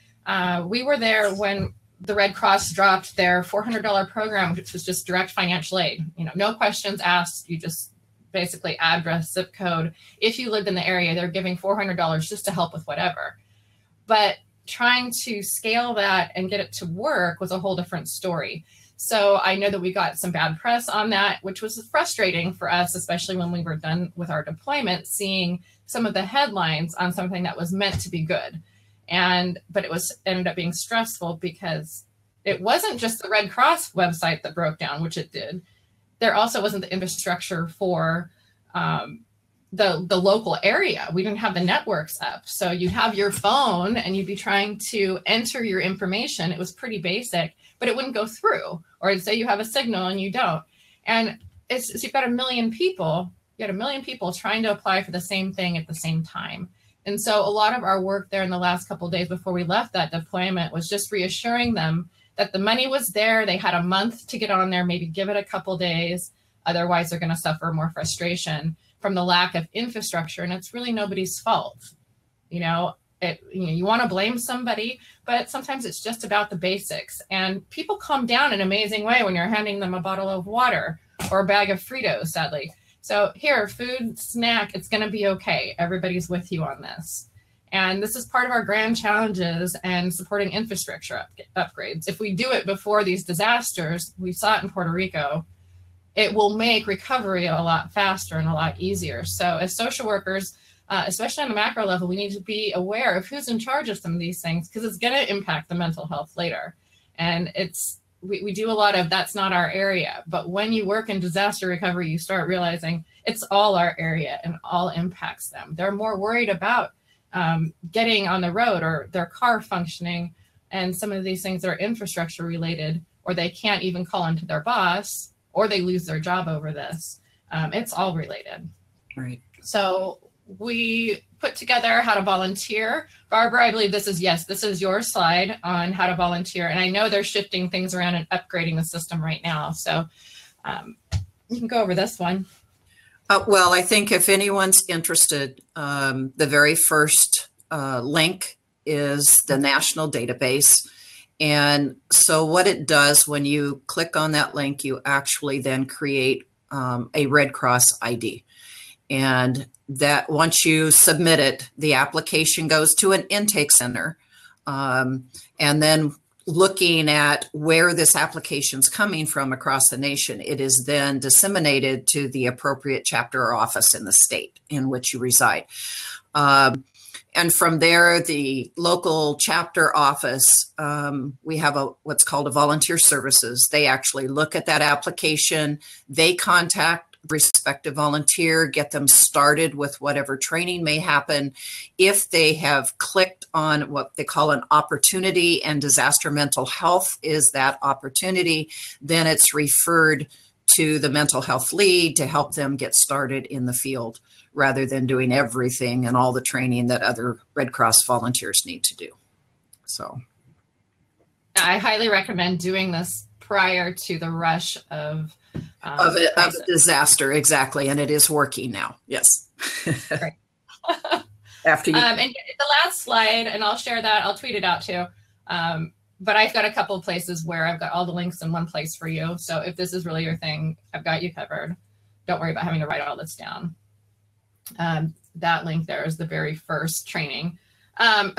we were there, when the Red Cross dropped their $400 program, which was just direct financial aid, no questions asked, you just basically address, zip code. If you lived in the area, they're giving $400 just to help with whatever. But trying to scale that and get it to work was a whole different story. So I know that we got some bad press on that, which was frustrating for us, especially when we were done with our deployment, seeing some of the headlines on something that was meant to be good. But it ended up being stressful because it wasn't just the Red Cross website that broke down, which it did. There also wasn't the infrastructure for the local area. We didn't have the networks up. So you'd have your phone and you'd be trying to enter your information. It was pretty basic, but it wouldn't go through. Or it'd say you have a signal and you don't. And you've got 1 million people. You had 1 million people trying to apply for the same thing at the same time. And so a lot of our work there in the last couple of days before we left that deployment was just reassuring them that the money was there. They had a month to get on there, maybe give it a couple days. Otherwise, they're going to suffer more frustration from the lack of infrastructure. And it's really nobody's fault. You want to blame somebody, but sometimes it's just about the basics. And people calm down in an amazing way when you're handing them a bottle of water or a bag of Fritos, sadly. So here, food, snack, it's going to be okay. Everybody's with you on this. And this is part of our grand challenges and supporting infrastructure upgrades. If we do it before these disasters, we saw it in Puerto Rico, it will make recovery a lot faster and a lot easier. So as social workers, especially on the macro level, we need to be aware of who's in charge of some of these things because it's going to impact the mental health later. And we do a lot of that's not our area. But when you work in disaster recovery, you start realizing it's all our area and all impacts them. They're more worried about getting on the road or their car functioning and some of these things that are infrastructure related, or they can't even call into their boss or they lose their job over this. It's all related. Right. So we put together how to volunteer. Barbara, I believe this is your slide on how to volunteer. And I know they're shifting things around and upgrading the system right now. So you can go over this one. Well, I think if anyone's interested, the very first link is the national database. And so what it does when you click on that link, you actually then create a Red Cross ID. And that once you submit it, the application goes to an intake center. And then looking at where this application is coming from across the nation, it is then disseminated to the appropriate chapter or office in the state in which you reside. And from there, the local chapter office, we have what's called a volunteer services. They actually look at that application. They contact respective volunteer, get them started with whatever training may happen. If they have clicked on what they call an opportunity, and disaster mental health is that opportunity, then it's referred to the mental health lead to help them get started in the field, rather than doing everything and all the training that other Red Cross volunteers need to do. So I highly recommend doing this prior to the rush of a disaster. Exactly. And it is working now. Yes. Right. After you. And the last slide, and I'll share that, I'll tweet it out too. But I've got a couple of places where I've got all the links in one place for you. So if this is really your thing, I've got you covered. Don't worry about having to write all this down. That link there is the very first training.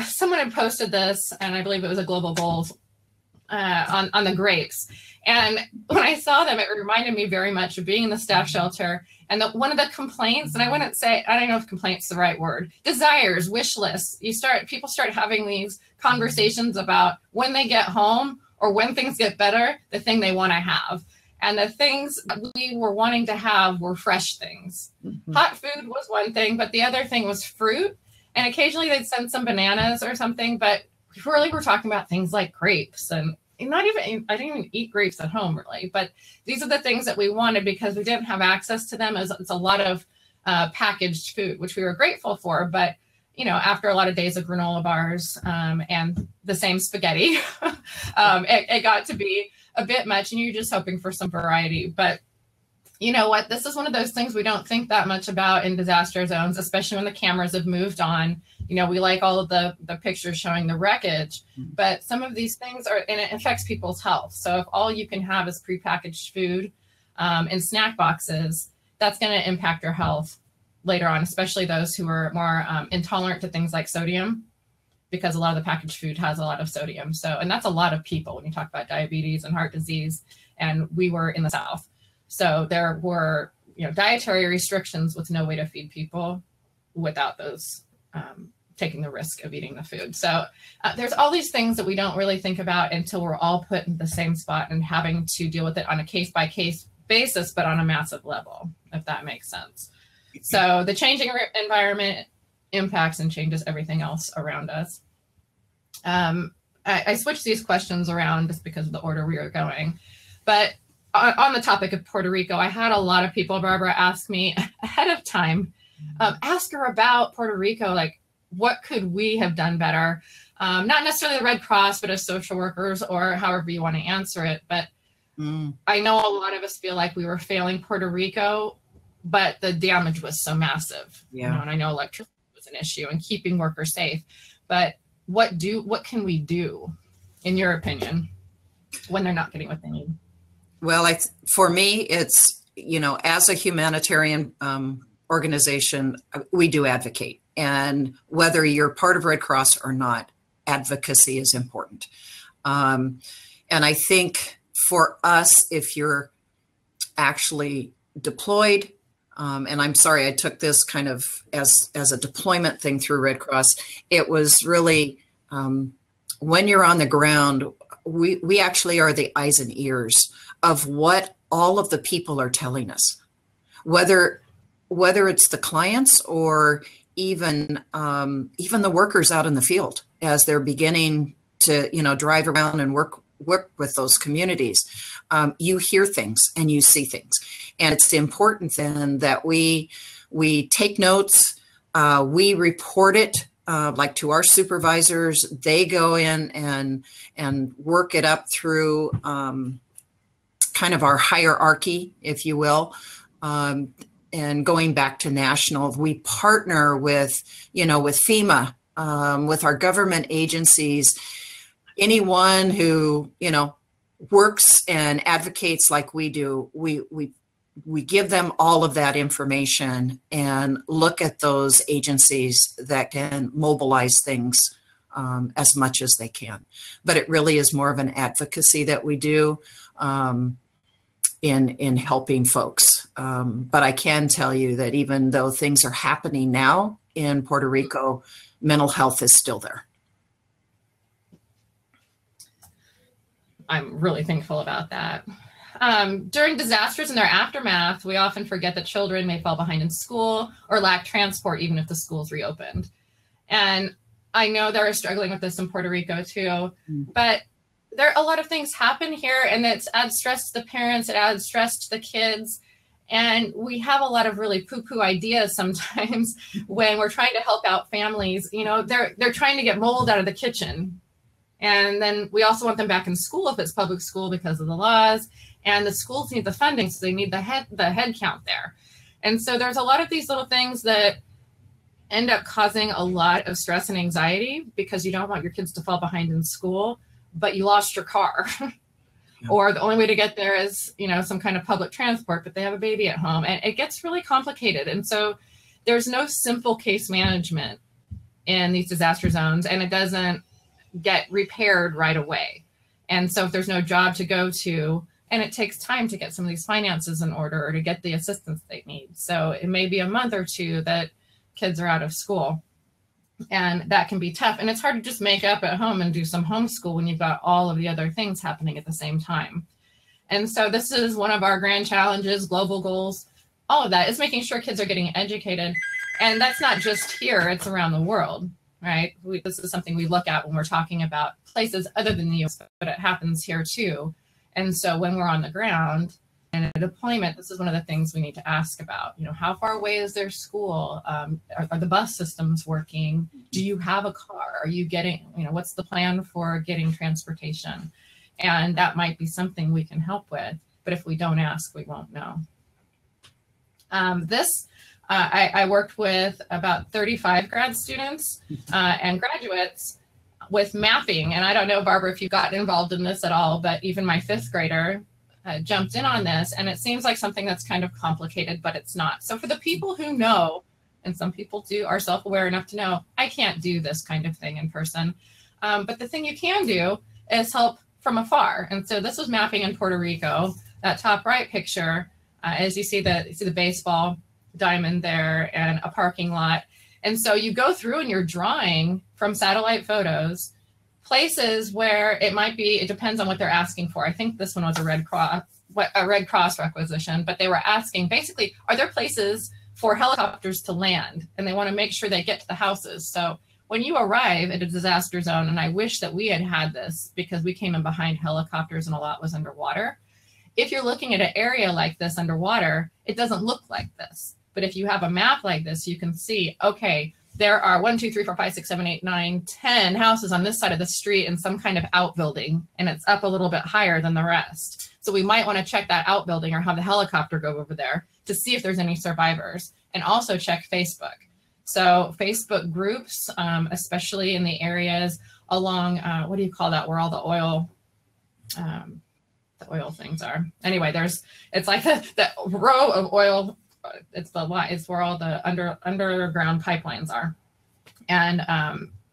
Someone had posted this, and I believe it was a Global Goals on the grapes. And when I saw them, it reminded me very much of being in the staff shelter. And one of the complaints, and I wouldn't say, I don't know if complaints is the right word, desires, wish lists. People start having these conversations about when they get home or when things get better, the thing they want to have. And the things we were wanting to have were fresh things. Mm-hmm. Hot food was one thing, but the other thing was fruit. And occasionally they'd send some bananas or something, but really we're talking about things like grapes, and I didn't even eat grapes at home really, but these are the things that we wanted because we didn't have access to them. It's a lot of packaged food, which we were grateful for. But, after a lot of days of granola bars and the same spaghetti, it got to be a bit much, and you're just hoping for some variety. But you know what? This is one of those things we don't think that much about in disaster zones, especially when the cameras have moved on. We like all of the pictures showing the wreckage, but some of these things and it affects people's health. So if all you can have is prepackaged food and snack boxes, that's going to impact your health later on, especially those who are more intolerant to things like sodium, because a lot of the packaged food has a lot of sodium. So, and that's a lot of people when you talk about diabetes and heart disease, and we were in the South. So there were, dietary restrictions with no way to feed people without those taking the risk of eating the food. So there's all these things that we don't really think about until we're all put in the same spot and having to deal with it on a case-by-case basis, but on a massive level, if that makes sense. So the changing environment impacts and changes everything else around us. I switched these questions around just because of the order we were going, but on the topic of Puerto Rico, I had a lot of people, Barbara, ask me ahead of time, ask her about Puerto Rico, like, what could we have done better? Not necessarily the Red Cross, but as social workers, or however you want to answer it. But I know a lot of us feel like we were failing Puerto Rico, but the damage was so massive. Yeah. And I know electricity was an issue and keeping workers safe. But what can we do, in your opinion, when they're not getting what they need? Well, for me, it's, as a humanitarian organization, we do advocate. And whether you're part of Red Cross or not, advocacy is important. And I think for us, if you're actually deployed, and I'm sorry, I took this kind of as a deployment thing through Red Cross, it was really, when you're on the ground, we actually are the eyes and ears of what all of the people are telling us, whether it's the clients or even the workers out in the field as they're beginning to, drive around and work with those communities. You hear things and you see things. And it's important then that we take notes, we report it, like to our supervisors. They go in and work it up through kind of our hierarchy, if you will. And going back to national, we partner with FEMA, with our government agencies, anyone who, works and advocates like we do, we give them all of that information and look at those agencies that can mobilize things as much as they can. But it really is more of an advocacy that we do in helping folks. But I can tell you that even though things are happening now in Puerto Rico, mental health is still there. I'm really thankful about that. During disasters and their aftermath, we often forget that children may fall behind in school or lack transport even if the school's reopened. And I know they're struggling with this in Puerto Rico too, but there are a lot of things happen here, and it adds stress to the parents, it adds stress to the kids. And we have a lot of really poo-poo ideas sometimes when we're trying to help out families. You know, they're trying to get mold out of the kitchen. And then we also want them back in school if it's public school because of the laws. And the schools need the funding, so they need the head count there. And so there's a lot of these little things that end up causing a lot of stress and anxiety because you don't want your kids to fall behind in school, but you lost your car. Or the only way to get there is, you know, some kind of public transport, but they have a baby at home, and it gets really complicated. And so there's no simple case management in these disaster zones, and it doesn't get repaired right away. And so if there's no job to go to, and it takes time to get some of these finances in order or to get the assistance they need. So it may be a month or two that kids are out of school. And that can be tough. And it's hard to just make up at home and do some homeschool when you've got all of the other things happening at the same time. And so this is one of our grand challenges, global goals, all of that is making sure kids are getting educated. And that's not just here, it's around the world, right? This is something we look at when we're talking about places other than the US, but it happens here too. And so when we're on the ground and a deployment, this is one of the things we need to ask about. You know, how far away is their school? Are the bus systems working? Do you have a car? Are you getting, you know, what's the plan for getting transportation? And that might be something we can help with. But if we don't ask, we won't know. I worked with about 35 grad students and graduates with mapping. And I don't know, Barbara, if you got involved in this at all, but even my 5th grader jumped in on this, and it seems like something that's kind of complicated, but it's not. So for the people who know, and some people are self-aware enough to know, I can't do this kind of thing in person. But the thing you can do is help from afar. And so this was mapping in Puerto Rico. That top right picture, as you see the baseball diamond there and a parking lot. And so you go through and you're drawing from satellite photos places where it might be, it depends on what they're asking for. I think this one was a Red Cross requisition, but they were asking basically, are there places for helicopters to land? And they want to make sure they get to the houses. So when you arrive at a disaster zone, and I wish that we had this because we came in behind helicopters and a lot was underwater. If you're looking at an area like this underwater, it doesn't look like this. But if you have a map like this, you can see, okay, there are 1, 2, 3, 4, 5, 6, 7, 8, 9, 10 houses on this side of the street in some kind of outbuilding, and it's up a little bit higher than the rest. So we might want to check that outbuilding or have the helicopter go over there to see if there's any survivors, and also check Facebook. So Facebook groups, especially in the areas along, what do you call that, where all the oil things are. Anyway, it's like the row of oil. It's where all the underground pipelines are. And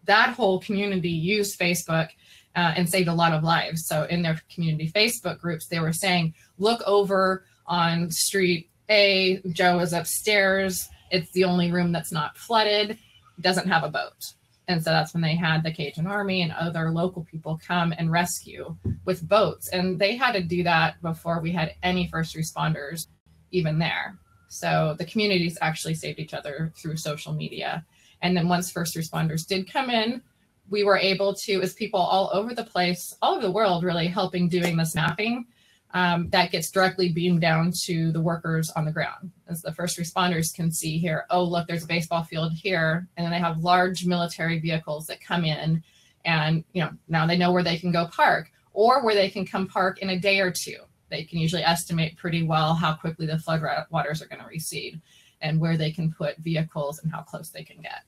that whole community used Facebook and saved a lot of lives. So in their community Facebook groups, they were saying, look over on street A, Joe is upstairs. It's the only room that's not flooded, doesn't have a boat. And so that's when they had the Cajun Army and other local people come and rescue with boats. And they had to do that before we had any first responders even there. So the communities actually saved each other through social media. And then once first responders did come in, we were able to, as people all over the place, all over the world, really helping doing this mapping, that gets directly beamed down to the workers on the ground. As the first responders can see here, oh, look, there's a baseball field here. And then they have large military vehicles that come in and, you know, now they know where they can go park or where they can come park in a day or two. They can usually estimate pretty well how quickly the flood waters are going to recede and where they can put vehicles and how close they can get.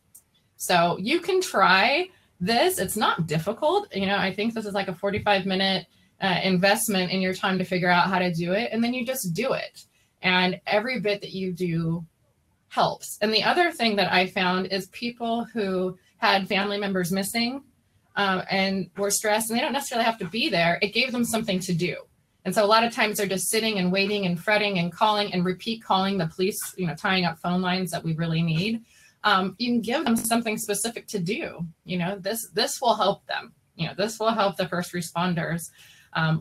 So you can try this. It's not difficult. You know, I think this is like a 45-minute investment in your time to figure out how to do it. And then you just do it. And every bit that you do helps. And the other thing that I found is people who had family members missing and were stressed, and they don't necessarily have to be there. It gave them something to do. And so a lot of times they're just sitting and waiting and fretting and calling and repeat calling the police, you know, tying up phone lines that we really need. You can give them something specific to do. You know, this will help them. You know, this will help the first responders.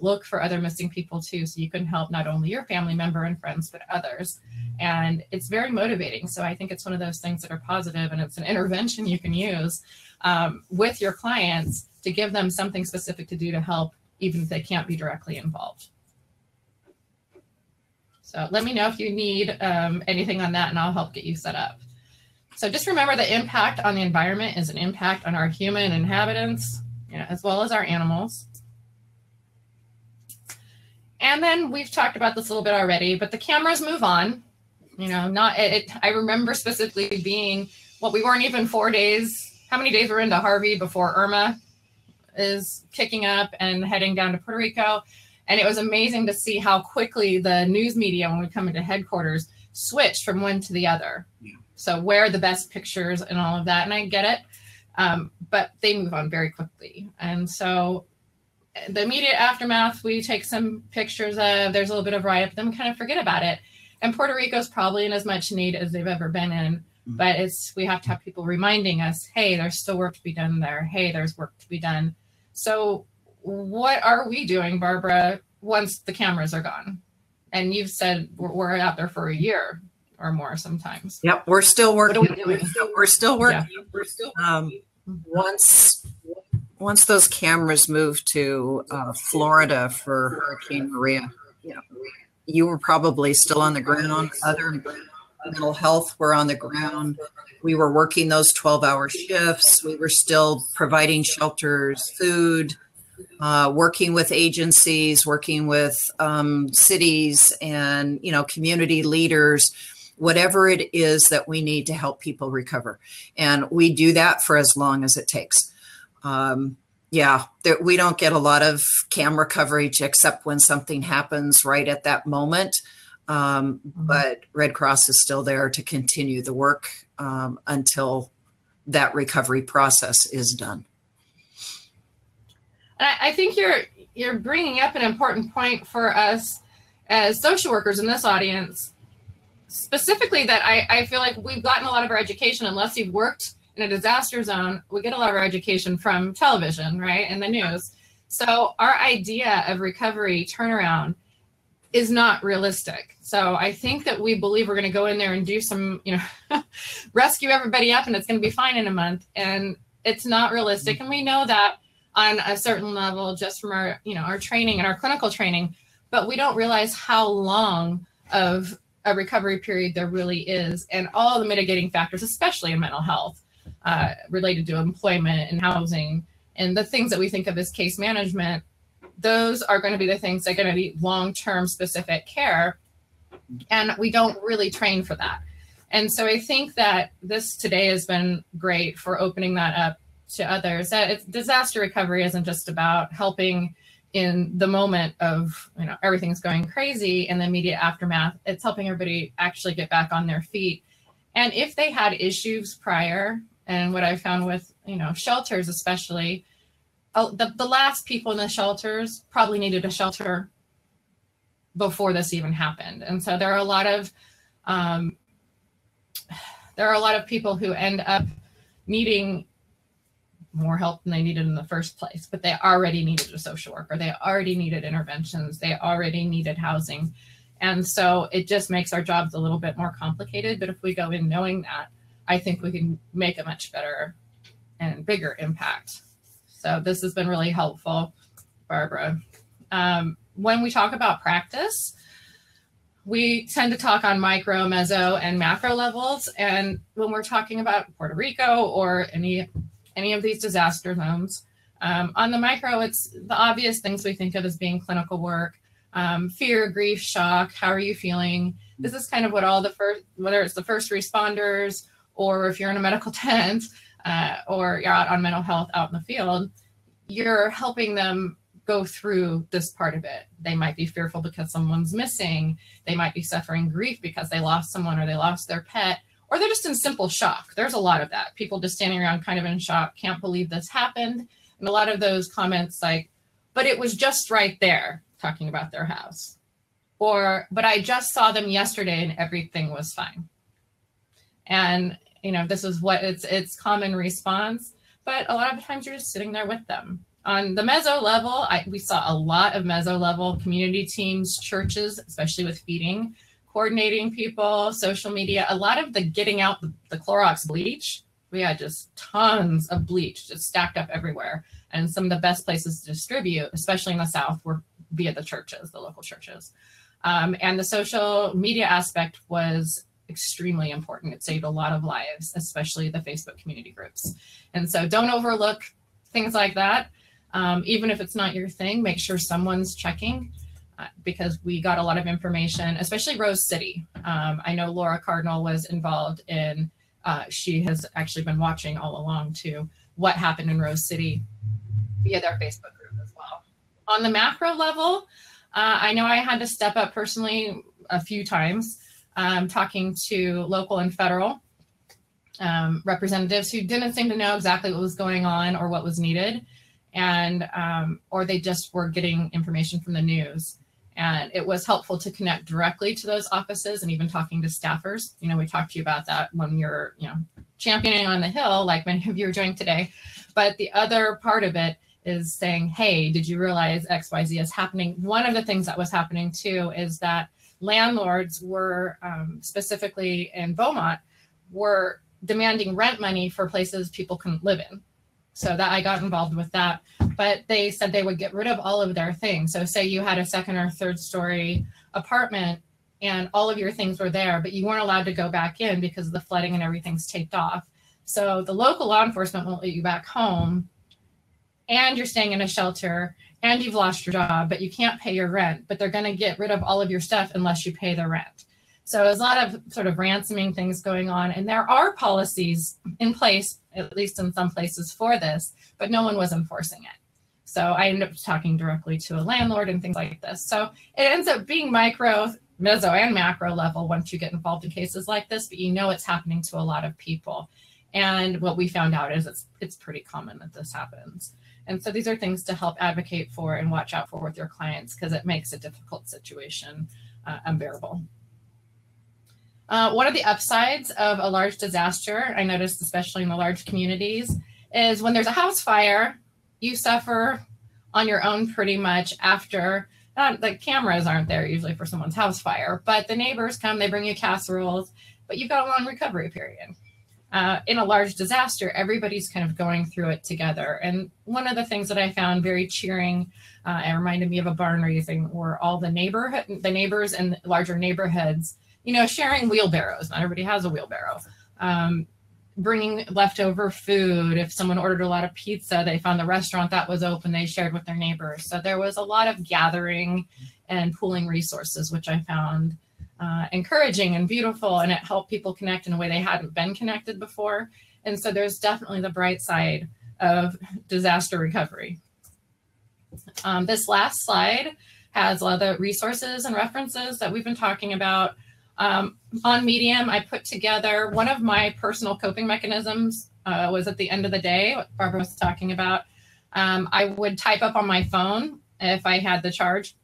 Look for other missing people too, so you can help not only your family member and friends, but others. And it's very motivating. So I think it's one of those things that are positive, and it's an intervention you can use with your clients to give them something specific to do to help, even if they can't be directly involved. So let me know if you need anything on that, and I'll help get you set up. So just remember, the impact on the environment is an impact on our human inhabitants, as well as our animals. And then we've talked about this a little bit already, but the cameras move on. I remember specifically being, we weren't even 4 days. How many days were into Harvey before Irma is kicking up and heading down to Puerto Rico? And it was amazing to see how quickly the news media, when we come into headquarters, switched from one to the other. Yeah. So where are the best pictures and all of that? And I get it, but they move on very quickly. And so the immediate aftermath, we take some pictures of, there's a little bit of write-up, then we kind of forget about it. And Puerto Rico's probably in as much need as they've ever been in, but we have to have people reminding us, hey, there's still work to be done there. Hey, there's work to be done. So what are we doing, Barbara, once the cameras are gone? And you've said we're out there for a year or more sometimes. Yep, we're still working. What are we doing? We're still working. Yeah. We're still once those cameras moved to Florida for Hurricane Maria, you were probably still on the ground. Other mental health were on the ground. We were working those 12-hour shifts. We were still providing shelters, food, working with agencies, working with cities and, community leaders, whatever it is that we need to help people recover. And we do that for as long as it takes. We don't get a lot of camera coverage except when something happens right at that moment. But Red Cross is still there to continue the work until that recovery process is done. And I think you're bringing up an important point for us as social workers in this audience, specifically that I feel like we've gotten a lot of our education, unless you've worked in a disaster zone, we get a lot of our education from television, right, and the news. So our idea of recovery turnaround is not realistic. So I think that we believe we're going to go in there and do some, rescue everybody up and it's going to be fine in a month. And it's not realistic. And we know that on a certain level, just from our, our training and our clinical training, but we don't realize how long of a recovery period there really is, and all the mitigating factors, especially in mental health, related to employment and housing and the things that we think of as case management. Those are going to be the things that are going to be long-term specific care. And we don't really train for that. And so I think that this today has been great for opening that up to others, that disaster recovery isn't just about helping in the moment of, everything's going crazy and the immediate aftermath. It's helping everybody actually get back on their feet. And if they had issues prior, and what I found with, shelters especially, the last people in the shelters probably needed a shelter before this even happened. And so there are a lot of people who end up needing more help than they needed in the first place, but they already needed a social worker. They already needed interventions. They already needed housing. And so it just makes our jobs a little bit more complicated. But if we go in knowing that, I think we can make a much better and bigger impact. So this has been really helpful, Barbara. When we talk about practice, we tend to talk on micro, meso, and macro levels. And when we're talking about Puerto Rico or any of these disaster zones, on the micro, it's the obvious things we think of as being clinical work. Fear, grief, shock, how are you feeling? This is kind of what whether it's the first responders, or if you're in a medical tent, or you're out on mental health out in the field, you're helping them go through this part of it. They might be fearful because someone's missing. They might be suffering grief because they lost someone or they lost their pet, or they're just in simple shock. There's a lot of that. People just standing around kind of in shock, can't believe this happened. And a lot of those comments like, but it was just right there, talking about their house. Or, but I just saw them yesterday and everything was fine. And, this is what it's common response, but a lot of times you're just sitting there with them. On the meso level, we saw a lot of meso level community teams, churches, especially with feeding, coordinating people, social media, a lot of the getting out the Clorox bleach. We had just tons of bleach just stacked up everywhere. And some of the best places to distribute, especially in the South, were via the churches, the local churches. And the social media aspect was extremely important. It saved a lot of lives, especially the Facebook community groups. And so don't overlook things like that. Even if it's not your thing, make sure someone's checking, because we got a lot of information, especially Rose City. I know Laura Cardinal was involved in, she has actually been watching all along too, what happened in Rose City via their Facebook group as well. On the macro level, I know I had to step up personally a few times, talking to local and federal representatives who didn't seem to know exactly what was going on or what was needed, and or they just were getting information from the news. And it was helpful to connect directly to those offices, and even talking to staffers. You know, we talked to you about that when you're, you know, championing on the Hill, like many of you are doing today. But the other part of it is saying, hey, did you realize XYZ is happening? One of the things that was happening too is that landlords were, specifically in Beaumont, were demanding rent money for places people couldn't live in. So that I got involved with that, but they said they would get rid of all of their things. So say you had a second or third story apartment and all of your things were there, but you weren't allowed to go back in because of the flooding and everything's taped off. So the local law enforcement won't let you back home, and you're staying in a shelter, and you've lost your job, but you can't pay your rent, but they're going to get rid of all of your stuff unless you pay the rent. So there's a lot of sort of ransoming things going on, and there are policies in place, at least in some places, for this, but no one was enforcing it. So I ended up talking directly to a landlord and things like this. So it ends up being micro, meso, and macro level once you get involved in cases like this, but you know it's happening to a lot of people. And what we found out is it's pretty common that this happens. And so these are things to help advocate for and watch out for with your clients, because it makes a difficult situation unbearable. One of the upsides of a large disaster, I noticed especially in the large communities, is when there's a house fire, you suffer on your own pretty much after. The cameras aren't there usually for someone's house fire, but the neighbors come, they bring you casseroles, but you've got a long recovery period. In a large disaster, everybody's kind of going through it together. And one of the things that I found very cheering, it reminded me of a barn raising, were all the neighbors in larger neighborhoods, you know, sharing wheelbarrows. Not everybody has a wheelbarrow. Bringing leftover food. If someone ordered a lot of pizza, they found the restaurant that was open, they shared with their neighbors. So there was a lot of gathering and pooling resources, which I found encouraging and beautiful, and it helped people connect in a way they hadn't been connected before. And so there's definitely the bright side of disaster recovery. This last slide has a lot of the resources and references that we've been talking about. On Medium, I put together one of my personal coping mechanisms was at the end of the day, what Barbara was talking about. I would type up on my phone if I had the charge.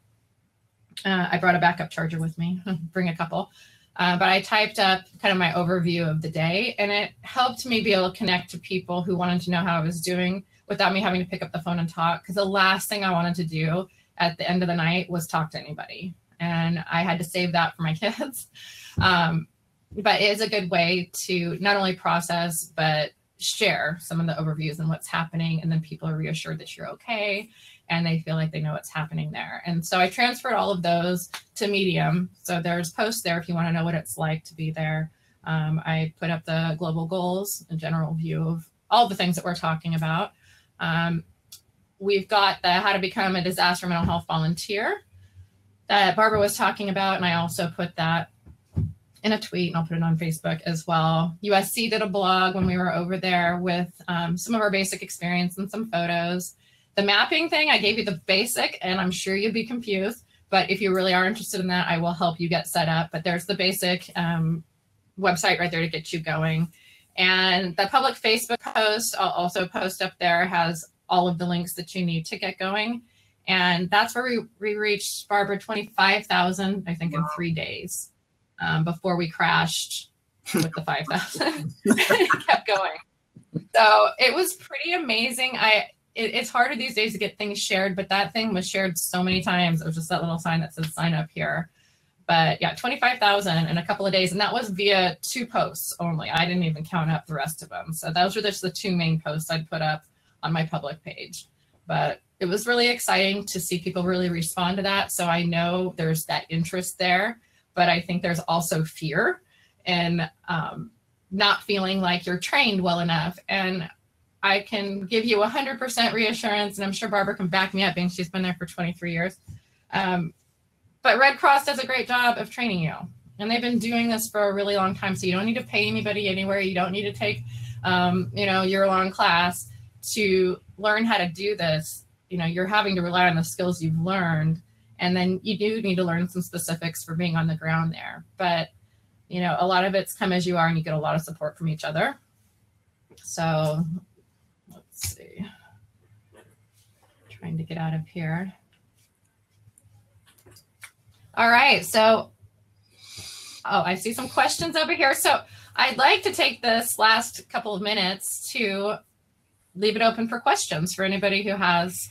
I brought a backup charger with me, bring a couple. But I typed up kind of my overview of the day, and it helped me be able to connect to people who wanted to know how I was doing without me having to pick up the phone and talk. Because the last thing I wanted to do at the end of the night was talk to anybody. And I had to save that for my kids. But it is a good way to not only process, but share some of the overviews and what's happening. And then people are reassured that you're okay, and they feel like they know what's happening there. And so I transferred all of those to Medium. So there's posts there if you want to know what it's like to be there. I put up the global goals, a general view of all the things that we're talking about. We've got the how to become a disaster mental health volunteer that Barbara was talking about, and I also put that in a tweet, and I'll put it on Facebook as well. USC did a blog when we were over there with some of our basic experience and some photos. The mapping thing, I gave you the basic, and I'm sure you'd be confused, but if you really are interested in that, I will help you get set up. But there's the basic website right there to get you going. And the public Facebook post, I'll also post up there, has all of the links that you need to get going. And that's where we reached, Barbara, 25,000, I think, in 3 days before we crashed with the 5,000. It kept going. So it was pretty amazing. it's harder these days to get things shared, but that thing was shared so many times. It was just that little sign that says sign up here. But yeah, 25,000 in a couple of days. And that was via 2 posts only. I didn't even count up the rest of them. So those were just the 2 main posts I'd put up on my public page. But it was really exciting to see people really respond to that. So I know there's that interest there, but I think there's also fear and not feeling like you're trained well enough. And I can give you 100% reassurance, and I'm sure Barbara can back me up being she's been there for 23 years. But Red Cross does a great job of training you. And they've been doing this for a really long time. So you don't need to pay anybody anywhere. You don't need to take, year-long class to learn how to do this. You're having to rely on the skills you've learned. And then you do need to learn some specifics for being on the ground there. But, a lot of it's come as you are, and you get a lot of support from each other. So let's see. Trying to get out of here. All right, so, I see some questions over here. So I'd like to take this last couple of minutes to leave it open for questions for anybody who has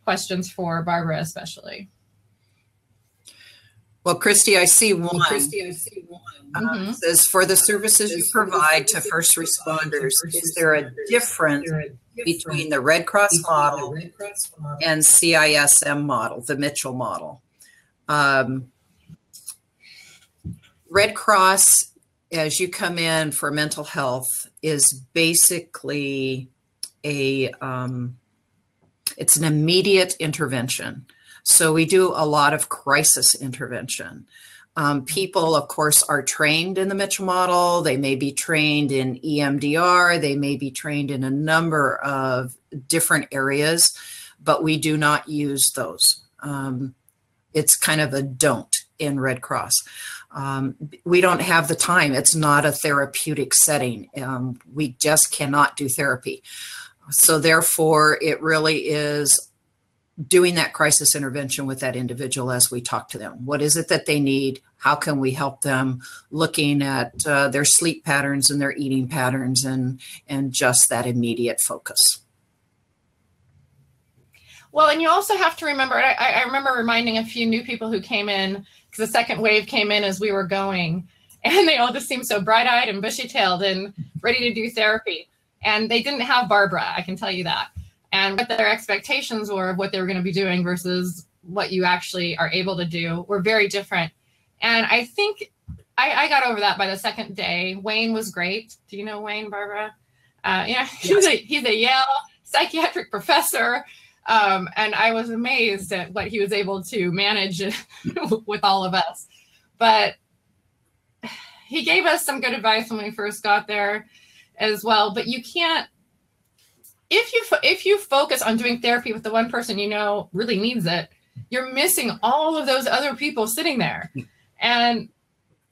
questions for Barbara especially. Well, Kristie, I see one. It says, for the services you provide to first responders, is there a difference between the Red Cross model and CISM model, the Mitchell model? Red Cross, as you come in for mental health, is basically it's an immediate intervention. So we do a lot of crisis intervention. People, of course, are trained in the Mitchell model. They may be trained in EMDR. They may be trained in a number of different areas, but we do not use those. It's kind of a don't in Red Cross. We don't have the time. It's not a therapeutic setting. We just cannot do therapy. So therefore, it really is doing that crisis intervention with that individual as we talk to them. What is it that they need? How can we help them? Looking at their sleep patterns and their eating patterns and just that immediate focus. Well, and you also have to remember, I remember reminding a few new people who came in, because the second wave came in as we were going, and they all just seemed so bright-eyed and bushy-tailed and ready to do therapy. And they didn't have Barbara, I can tell you that. And what their expectations were of what they were going to be doing versus what you actually are able to do were very different. And I think I got over that by the second day. Wayne was great. Do you know Wayne, Barbara? He's a Yale psychiatric professor. And I was amazed at what he was able to manage with all of us. But he gave us some good advice when we first got there as well. But you can't, if you focus on doing therapy with the one person you know really needs it, you're missing all of those other people sitting there. And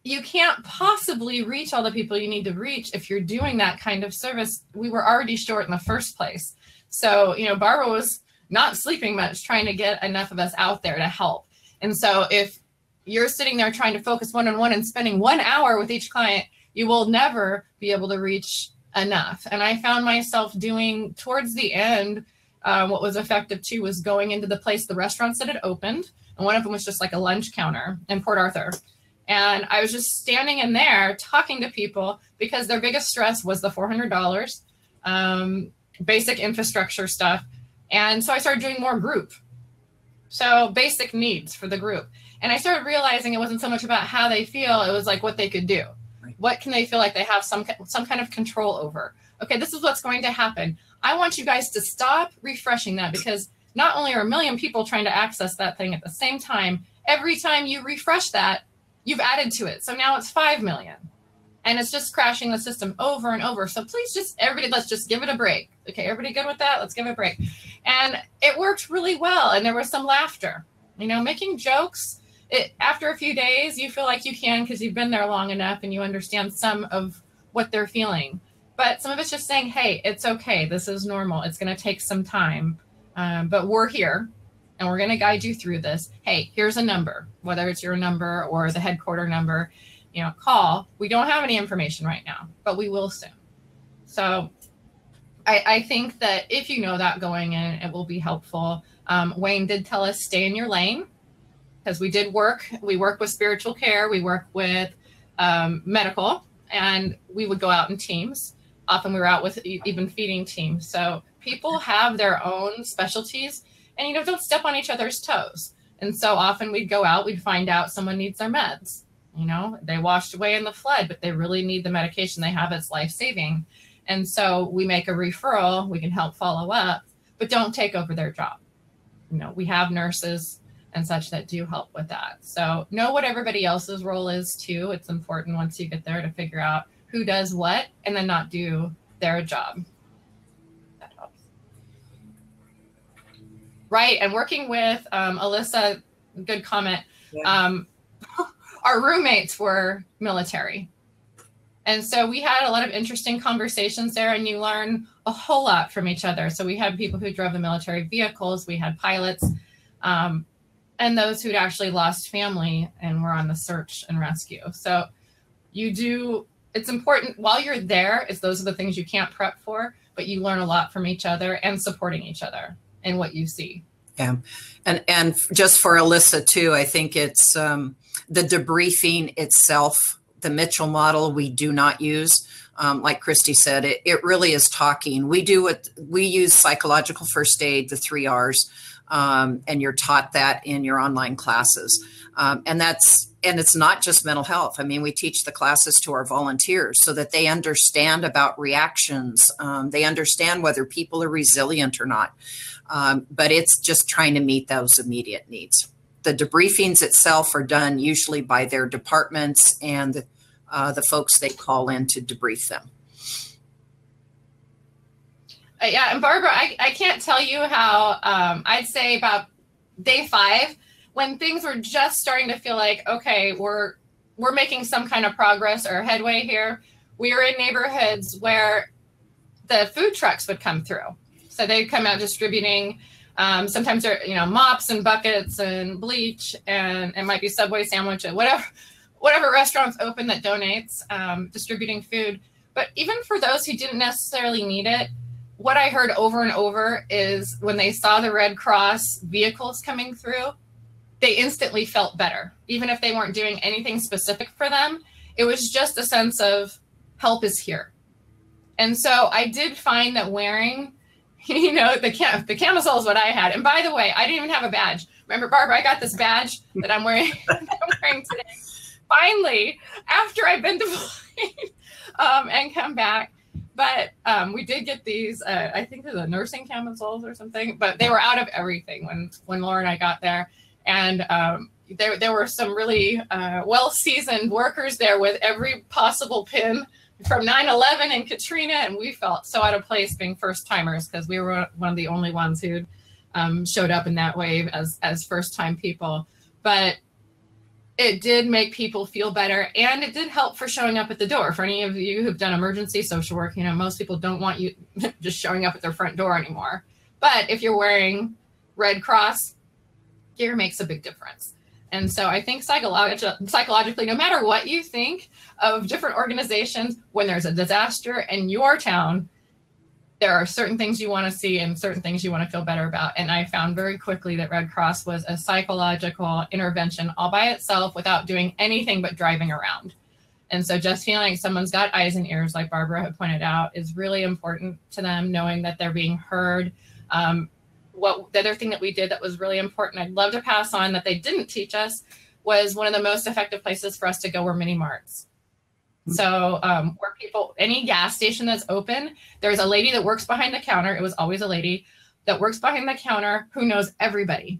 you can't possibly reach all the people you need to reach if you're doing that kind of service. We were already short in the first place. So, Barbara was not sleeping much, trying to get enough of us out there to help. And so if you're sitting there trying to focus one-on-one and spending 1 hour with each client, you will never be able to reach enough. And I found myself doing towards the end, what was effective too was going into the restaurants that had opened. And one of them was just like a lunch counter in Port Arthur. And I was just standing in there talking to people because their biggest stress was the $400, basic infrastructure stuff. And so I started doing more group. So basic needs for the group. And I started realizing it wasn't so much about how they feel, it was like what they could do. What can they feel like they have some kind of control over? Okay, this is what's going to happen. I want you guys to stop refreshing that, because not only are 1 million people trying to access that thing at the same time, every time you refresh that, you've added to it. So now it's 5 million. And it's just crashing the system over and over. So please everybody, let's just give it a break. Okay, everybody good with that? Let's give it a break. And it worked really well. And there was some laughter, making jokes. After a few days, you feel like you can because you've been there long enough and you understand some of what they're feeling. But some of it's just saying, hey, it's okay. This is normal. It's going to take some time, but we're here and we're going to guide you through this. Hey, here's a number, whether it's your number or the headquarter number, call. We don't have any information right now, but we will soon. So I think that if you know that going in, it will be helpful. Wayne did tell us stay in your lane, because we did work. We work with spiritual care. We work with medical, and we would go out in teams. Often we were out with even feeding teams. So people have their own specialties, and, you know, don't step on each other's toes. And so often we'd go out, we'd find out someone needs their meds. You know, they washed away in the flood, but they really need the medication they have. It's life-saving. And so we make a referral, we can help follow up, but don't take over their job. You know, we have nurses and such that do help with that. So know what everybody else's role is too. It's important once you get there to figure out who does what and then not do their job. That helps. Right, and working with Alyssa, good comment. Yeah. Our roommates were military. And so we had a lot of interesting conversations there, and you learn a whole lot from each other. So we had people who drove the military vehicles, we had pilots, and those who'd actually lost family and were on the search and rescue. So it's important while you're there, those are the things you can't prep for, but you learn a lot from each other and supporting each other in what you see. Yeah. And just for Alyssa too, I think it's the debriefing itself, the Mitchell model we do not use. Like Kristie said, it really is talking. We use psychological first aid, the 3 R's, and you're taught that in your online classes. And it's not just mental health. I mean, we teach the classes to our volunteers so that they understand about reactions. They understand whether people are resilient or not. But it's just trying to meet those immediate needs. The debriefings itself are done usually by their departments and the folks they call in to debrief them. Yeah, and Barbara, I can't tell you how I'd say about day 5, when things were just starting to feel like, okay, we're making some kind of progress or headway here. We were in neighborhoods where the food trucks would come through. So they'd come out distributing, sometimes they're, you know, mops and buckets and bleach, and it might be Subway sandwiches, whatever restaurant's open that donates, distributing food. But even for those who didn't necessarily need it, what I heard over and over is when they saw the Red Cross vehicles coming through, they instantly felt better. Even if they weren't doing anything specific for them, it was just a sense of help is here. And so I did find that wearing, you know, the camisole is what I had. And by the way, I didn't even have a badge. Remember, Barbara, I got this badge that I'm wearing today. Finally, after I've been deployed and come back. But we did get these, I think they're the nursing camisoles or something, but they were out of everything when Laura and I got there. And there were some really well-seasoned workers there with every possible pin from 9/11 and Katrina, and we felt so out of place being first-timers because we were one of the only ones who showed up in that wave as first-time people. But it did make people feel better, and it did help for showing up at the door. For any of you who've done emergency social work, you know, most people don't want you just showing up at their front door anymore. But if you're wearing Red Cross gear, makes a big difference. And so I think psychologically, no matter what you think of different organizations, when there's a disaster in your town, there are certain things you want to see and certain things you want to feel better about. And I found very quickly that Red Cross was a psychological intervention all by itself without doing anything but driving around. And so just feeling like someone's got eyes and ears, like Barbara had pointed out, is really important to them, knowing that they're being heard. The other thing that we did that was really important, I'd love to pass on that they didn't teach us, was one of the most effective places for us to go were mini marts. So where people, any gas station that's open, there's a lady that works behind the counter. It was always a lady that works behind the counter who knows everybody,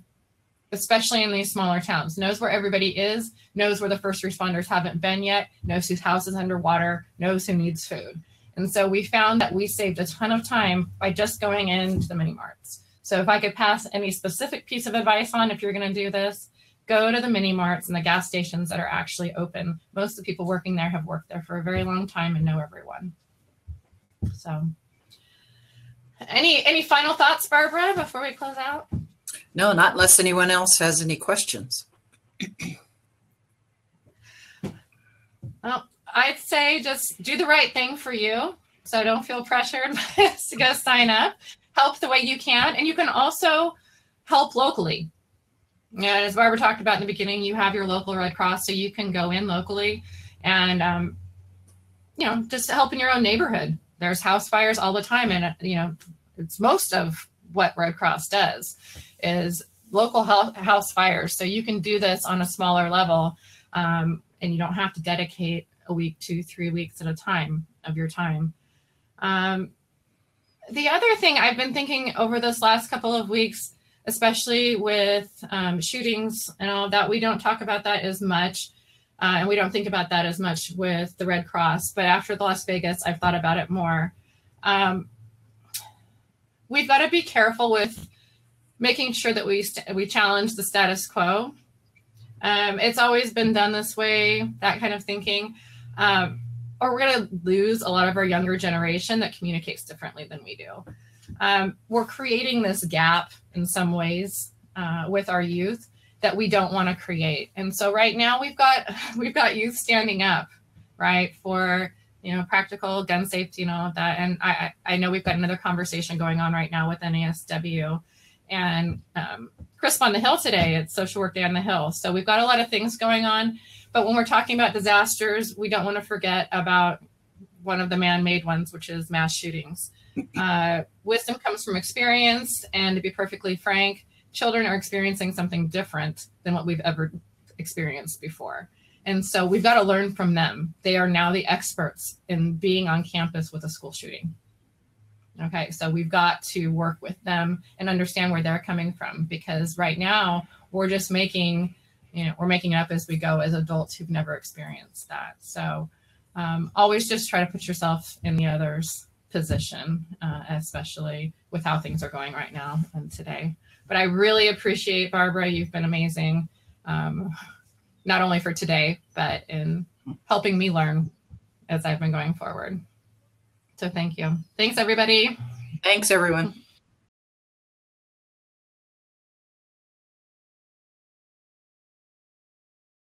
especially in these smaller towns, knows where everybody is, knows where the first responders haven't been yet, knows whose house is underwater, knows who needs food. And so we found that we saved a ton of time by just going into the mini marts. So if I could pass any specific piece of advice on, if you're going to do this, go to the mini marts and the gas stations that are actually open. Most of the people working there have worked there for a very long time and know everyone. So any final thoughts, Barbara, before we close out? No, not unless anyone else has any questions. Well, I'd say just do the right thing for you. So don't feel pressured to go sign up. Help the way you can. And you can also help locally. And as Barbara talked about in the beginning, you have your local Red Cross, so you can go in locally and, just help in your own neighborhood. There's house fires all the time. And, it's most of what Red Cross does is local house fires. So you can do this on a smaller level, and you don't have to dedicate a week, 2-3 weeks at a time of your time. The other thing I've been thinking over this last couple of weeks, especially with shootings and all that, we don't talk about that as much, and we don't think about that as much with the Red Cross. But after the Las Vegas, I've thought about it more. We've got to be careful with making sure that we challenge the status quo. It's always been done this way, that kind of thinking. Or we're going to lose a lot of our younger generation that communicates differently than we do. We're creating this gap in some ways with our youth that we don't want to create. And so right now we've got youth standing up, right, for practical gun safety and all of that. And I know we've got another conversation going on right now with NASW and Crisp on the Hill today. It's Social Work Day on the Hill. So we've got a lot of things going on. But when we're talking about disasters, we don't want to forget about one of the man-made ones, which is mass shootings. Wisdom comes from experience. And to be perfectly frank, children are experiencing something different than what we've ever experienced before. And so we've got to learn from them. They are now the experts in being on campus with a school shooting. Okay, so we've got to work with them and understand where they're coming from, because right now we're just making it up as we go as adults who've never experienced that. So always just try to put yourself in the other's position, especially with how things are going right now and today. But I really appreciate, Barbara, you've been amazing, not only for today, but in helping me learn as I've been going forward. So thank you. Thanks, everybody. Thanks, everyone.